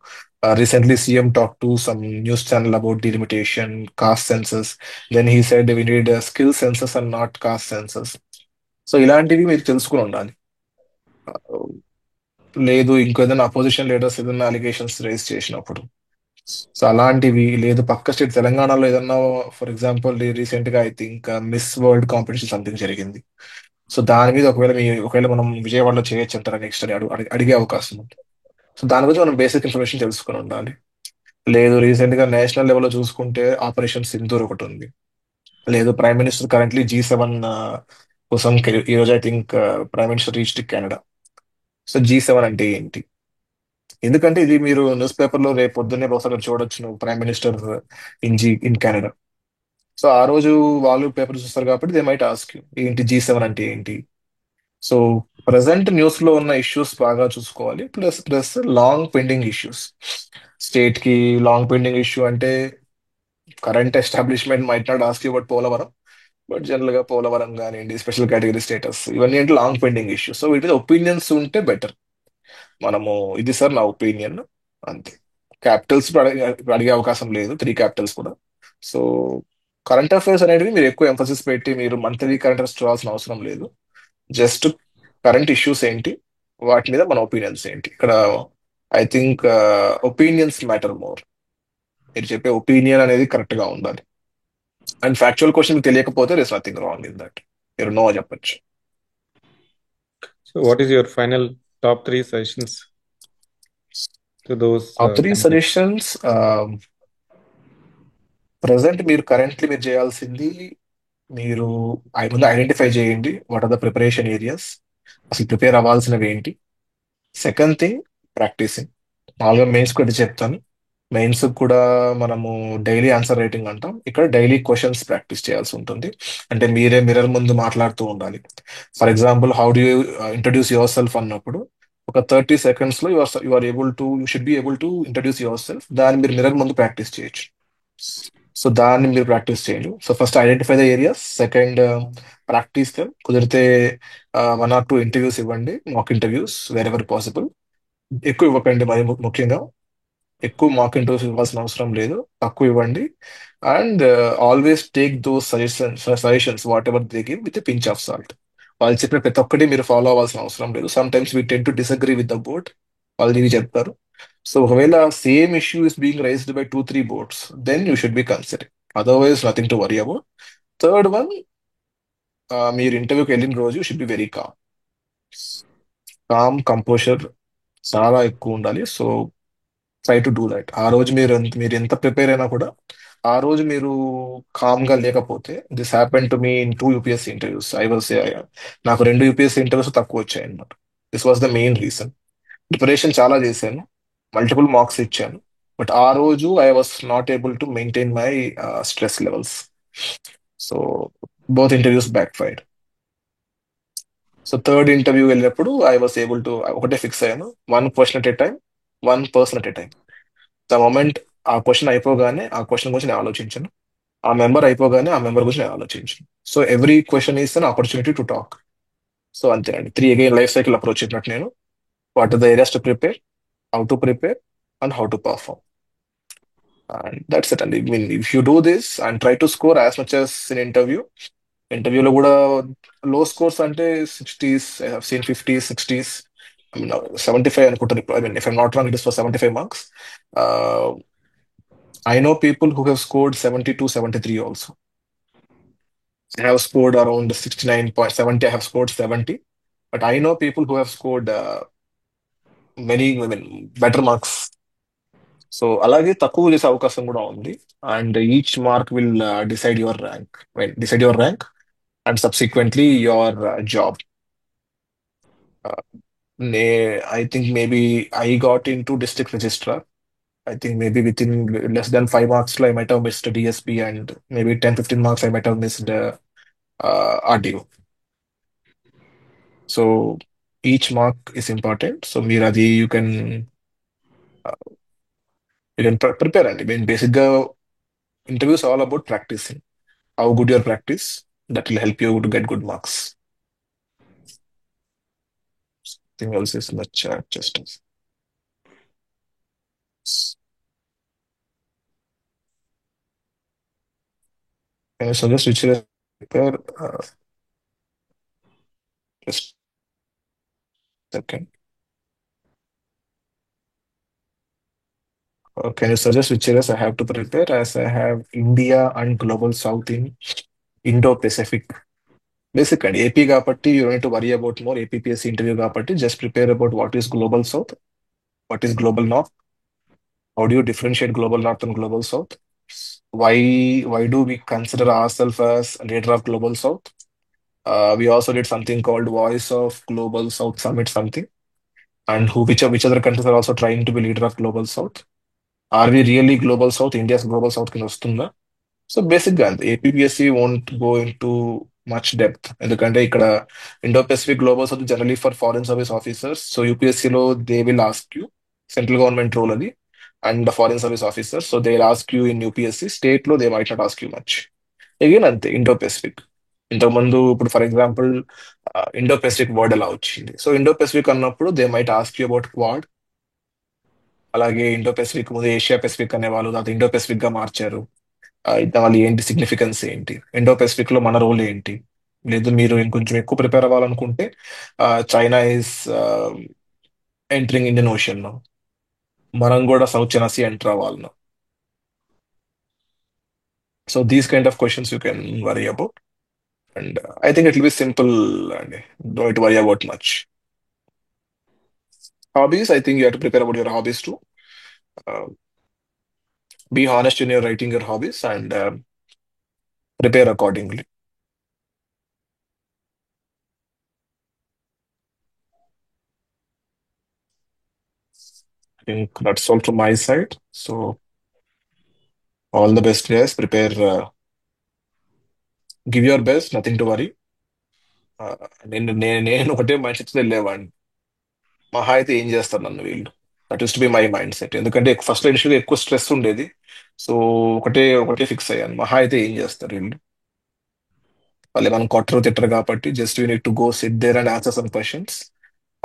recently CM talk to some news channel about delimitation, caste census, then he said we need skill census and not caste census. So ఇలాంటివి మీరు తెలుసుకుని ఉండాలి. లేదు ఇంకేదైనా అపోజిషన్ లీడర్స్ ఏదైనా అలిగేషన్స్ రైజ్ చేసినప్పుడు. సో అలాంటివి లేదు పక్క స్టేట్ తెలంగాణలో ఏదన్నా ఫర్ ఎగ్జాంపుల్ రీసెంట్ గా I think miss world competition something జరిగింది. సో దాని మీద ఒకవేళ మనం విజయవాడలో చేయొచ్చు అంటారా నెక్స్ట్ అని అడిగే అవకాశం ఉంది. సో దాని గురించి మనం బేసిక్ ఇన్ఫర్మేషన్ తెలుసుకొని ఉండాలి. లేదు రీసెంట్ గా నేషనల్ లెవెల్లో చూసుకుంటే ఆపరేషన్ సింధూర్ ఒకటి ఉంది. లేదు ప్రైమ్ మినిస్టర్ కరెంట్లీ G7 కోసం ఈ రోజు I think prime minister reach to Canada. So G7 అంటే ఏంటి? ఎందుకంటే ఇది మీరు న్యూస్ పేపర్ లో రేపు పొద్దున్నే బహుశా మీరు చూడొచ్చు నువ్వు prime minister in Canada. So ఆ రోజు వాళ్ళు పేపర్ చూస్తారు కాబట్టి దే మైట్ ఆస్క్ యూ ఏంటి G7 అంటే ఏంటి. సో ప్రజెంట్ న్యూస్ లో ఉన్న ఇష్యూస్ బాగా చూసుకోవాలి. Plus long pending issues. State కి లాంగ్ పెండింగ్ ఇష్యూ అంటే current establishment might not ask you but Polavaram. But general గా పోలవరం కానివ్వండి స్పెషల్ కేటగిరీ స్టేటస్ ఇవన్నీ అంటే లాంగ్ పెండింగ్ ఇష్యూస్. సో వీటి మీద ఒపీనియన్స్ ఉంటే బెటర్. మనము ఇది సార్ నా ఒపీనియన్ అంతే. క్యాపిటల్స్ అడిగే అవకాశం లేదు 3 క్యాపిటల్స్ కూడా. సో కరెంట్ అఫైర్స్ అనేటివి మీరు ఎక్కువ ఎంఫసిస్ పెట్టి మీరు మంత్లీ కరెంట్ అఫైర్స్ చూడాల్సిన అవసరం లేదు. జస్ట్ కరెంట్ ఇష్యూస్ ఏంటి వాటి మీద మన ఒపీనియన్స్ ఏంటి. ఇక్కడ I think opinions matter more. మీరు చెప్పే ఒపీనియన్ అనేది కరెక్ట్ గా ఉండాలి. అండ్ ఫ్యాక్చువల్ క్వశ్చన్ మీకు తెలియకపోతే this nothing wrong in that. మీరు నో చెప్పచ్చు. So, what is your final top 3 suggestions to those ఆ 3 candidates? సజెషన్స్ ప్రజెంట్ మీరు కరెంట్లీ మీరు చేయాల్సింది మీరు ముందు ఐడెంటిఫై చేయండి what are the preparation areas, అసలు ప్రిపేర్ అవ్వాల్సినవి ఏంటి. Second thing practising. మామూలుగా మెయిన్స్ కూడా చెప్తాను. మెయిన్స్ కూడా మనము డైలీ ఆన్సర్ రైటింగ్ అంటాం. ఇక్కడ డైలీ క్వశ్చన్స్ ప్రాక్టీస్ చేయాల్సి ఉంటుంది. అంటే మీరే మిర్రర్ ముందు మాట్లాడుతూ ఉండాలి. For example how do you introduce your self అన్నప్పుడు ఒక 30 seconds లో you should be able to introduce your self. దాన్ని మీరు మిర్రర్ ముందు ప్రాక్టీస్ చేయొచ్చు. సో దాన్ని మీరు ప్రాక్టీస్ చేయండి. So first identify the areas. Second practice them. కుదిరితే 1 or 2 ఇంటర్వ్యూస్ ఇవ్వండి, mock interviews wear ever possible. ఎక్కువ ఇవ్వకండి, మరి ముఖ్యంగా ఎక్కువ మాక్ ఇంటర్వ్యూస్ ఇవ్వాల్సిన అవసరం లేదు, తక్కువ ఇవ్వండి. And always take those suggestions whatever they give with pinch of salt. వాళ్ళు చెప్పిన ప్రతి ఒక్కటి మీరు ఫాలో అవ్వాల్సిన అవసరం లేదు. Sometimes we tend to disagree with the board. వాళ్ళు ఇవి చెప్తారు. సో ఒకవేళ same issue is being raised by 2-3 boards, then you should be considering. Otherwise nothing to worry about. Third one, మీరు ఇంటర్వ్యూకి వెళ్ళిన రోజు should be very calm composed చాలా ఎక్కువ ఉండాలి. So try to do that. ఆ రోజు మీరు ఎంత ప్రిపేర్ అయినా కూడా ఆ రోజు మీరు కామ్ గా లేకపోతే, this happen to me in 2 UPSC interviews. నాకు 2 UPSC ఇంటర్వ్యూస్ తక్కువ వచ్చాయి అనమాట. This was the main reason. Preparation చాలా చేశాను, మల్టిపుల్ మార్క్స్ ఇచ్చాను, బట్ ఆ రోజు I was not able to maintain my stress levels. So both interviews back fired. So third interview వెళ్ళినప్పుడు ఐ వాస్ ఏబుల్ టు ఒకటే ఫిక్స్ అయ్యాను, 1 question at a time, 1 person at a time. The moment ఆ question అయిపోగానే ఆ question గురించి నేను ఆలోచించను, ఆ member అయిపోగానే ఆ మెంబర్ గురించి నేను ఆలోచించను. So every question is an opportunity to talk. So అంతేనండి. 3 అగైన్ లైఫ్ సైకిల్ అప్రోచ్ చెప్పినట్టు నేను, what are the areas to prepare, how to prepare and how to perform. And that's it అండి. Mean if you do this and try to score as much as in ఇంటర్వ్యూలో కూడా low scores అంటే 60s, I have seen 50s, 60s, I mean 75 అనుకుంటాను ఇప్పుడు. I mean if I'm not wrong it is for 75 marks. I know people who have scored 72, 73 also. I have scored around 69.70. I have scored 70. But I know people who have scored many, I mean, better marks. So అలాగే తక్కువ చేసే అవకాశం కూడా ఉంది. And each mark will decide your rank and subsequently your job. నే I think maybe I got into district registrar. I think maybe within less than 5 marks, I might have missed DSP, and maybe 10-15 marks, I might have missed RDO. So each mark is important. So Miradi, you can prepare. And I mean, basically, interviews are all about practicing. How good your practice, that will help you to get good marks. Something else is in the chat. Just can I suggest which is prepare? Just a second. Can you suggest which areas I have to prepare, as I have India and Global South in Indo-Pacific? Basic and AP కాబట్టి you don't need to worry about more APPSC interview కాబట్టి just prepare about what is Global South, what is Global North, how do you differentiate Global North and Global South, why do we consider ourselves as leader of Global South? We also did something called Voice of Global South Summit something, and which other countries are also trying to be leader of Global South. Are we really Global South? India's Global South కింద వస్తుందా? So basic గా అంతే. APPSC won't go in too much depth, ఎందుకంటే ఇక్కడ Indo Pacific global south generally for foreign service officers. So యూపీఎస్సీలో they will ask you, central government role అది, and foreign service officers. So they will ask you in UPSC. State లో they might not ask you much. Again అంతే Indo Pacific. ఇంతకుముందు ఇప్పుడు for example Indo Pacific word ఎలా వచ్చింది? So Indo Pacific అన్నప్పుడు they might ask you about quad. అలాగే Indo Pacific ముందు Asia Pacific అనేవాళ్ళు, తర్వాత ఇండో పెసిఫిక్ గా మార్చారు. దాని ఏంటి సిగ్నిఫికెన్స్ ఏంటి, ఇండో పెసిఫిక్ లో మన రోల్ ఏంటి? లేదు మీరు ఇంకొంచెం ఎక్కువ ప్రిపేర్ అవ్వాలనుకుంటే China is entering Indian Ocean, మనం కూడా సౌత్ చైనా సీ ఎంటర్ అవ్వాలను. So these kind of questions you can worry about, and I think it will be simple అండి. Don't worry about much. Hobbies, I think you have to prepare about your hobbies to be honest in your writing your hobbies and prepare accordingly. I think that's all from my side. So all the best, guys. Prepare, give your best, nothing to worry. నేను ఒకటే mind set వెళ్ళేవాడిని, మహా అయితే ఏం చేస్తారు నన్ను వీళ్ళు. That use to be my mind set. ఎందుకంటే ఫస్ట్ ఇనిషియల్గా ఎక్కువ స్ట్రెస్ ఉండేది. సో ఒకటే ఫిక్స్ అయ్యాను, మహా అయితే ఏం చేస్తారు వీళ్ళు, వాళ్ళు మనం కొట్టరు తిట్టరు కాబట్టి just you need to go sit there and answer some questions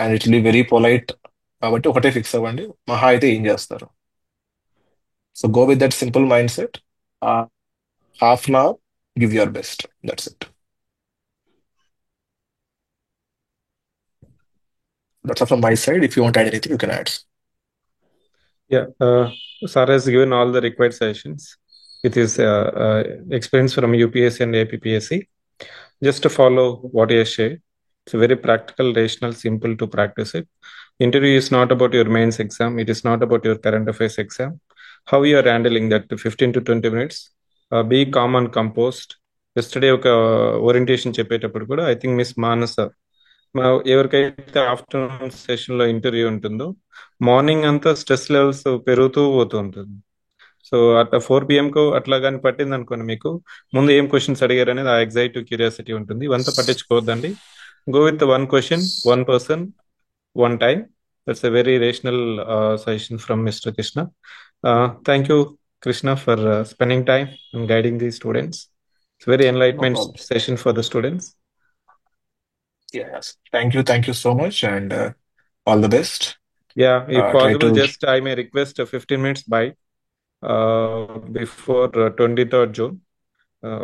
and it will be very polite. కాబట్టి ఒకటే ఫిక్స్ అవ్వండి, మహా అయితే ఏం చేస్తారు. So go with that simple mindset. Half an hour, give your best. That's it. That's all from my side. If you want to add anything, you can add. Yeah, Sir has given all the required sessions with his experience from UPSC and APPSC. Just to follow what he has shared. It's very practical, rational, simple to practice it. Interview is not about your mains exam. It is not about your current affairs exam. How you are handling that 15 to 20 minutes. Be calm and composed. Yesterday ఒక orientation చెప్పేటప్పుడు కూడా I think miss మానస ఎవరికైతే afternoon సెషన్లో interview ఉంటుందో morning అంతా stress levels పెరుగుతూ పోతూ ఉంటుంది. సో అట్లా 4 PM అట్లా కానీ పట్టింది అనుకోండి, మీకు ముందు ఏం క్వశ్చన్స్ అడిగారు అనేది ఆ ఎగ్జైటివ్ క్యూరియాసిటీ ఉంటుంది. ఇవంతా పట్టించుకోవద్దండి. Go with 1 question, 1 person, 1 time. That's a very rational suggestion from Mr. Krishna. Thank you, Krishna, for spending time and guiding the students. It's a very No enlightenment problem. session for the students. Yes. Thank you so much, and all the best. Yeah, if Try possible, to. just I may request a 15 minutes by before 23rd June.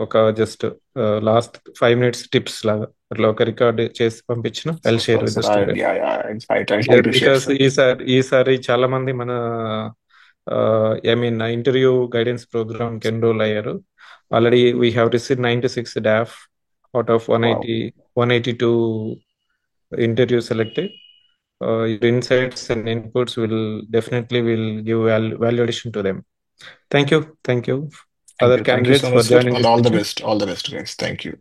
ఒక just last 5 minutes tips లాగా అట్లా ఒక record చేసి పంపించిన I'll share with the student. I try to share, because sir. ఈసారి చాలా మంది మన I mean interview guidance programme కి ఎన్రోల్ అయ్యారు. Already we have receive 96 DAF out of Wow. 182 interview selected. Your insights and inputs will definitely give value addition to them. Thank you. Other Thank you candidates so for much, sir, joining and this all the session. best. All the best, guys. Thank you.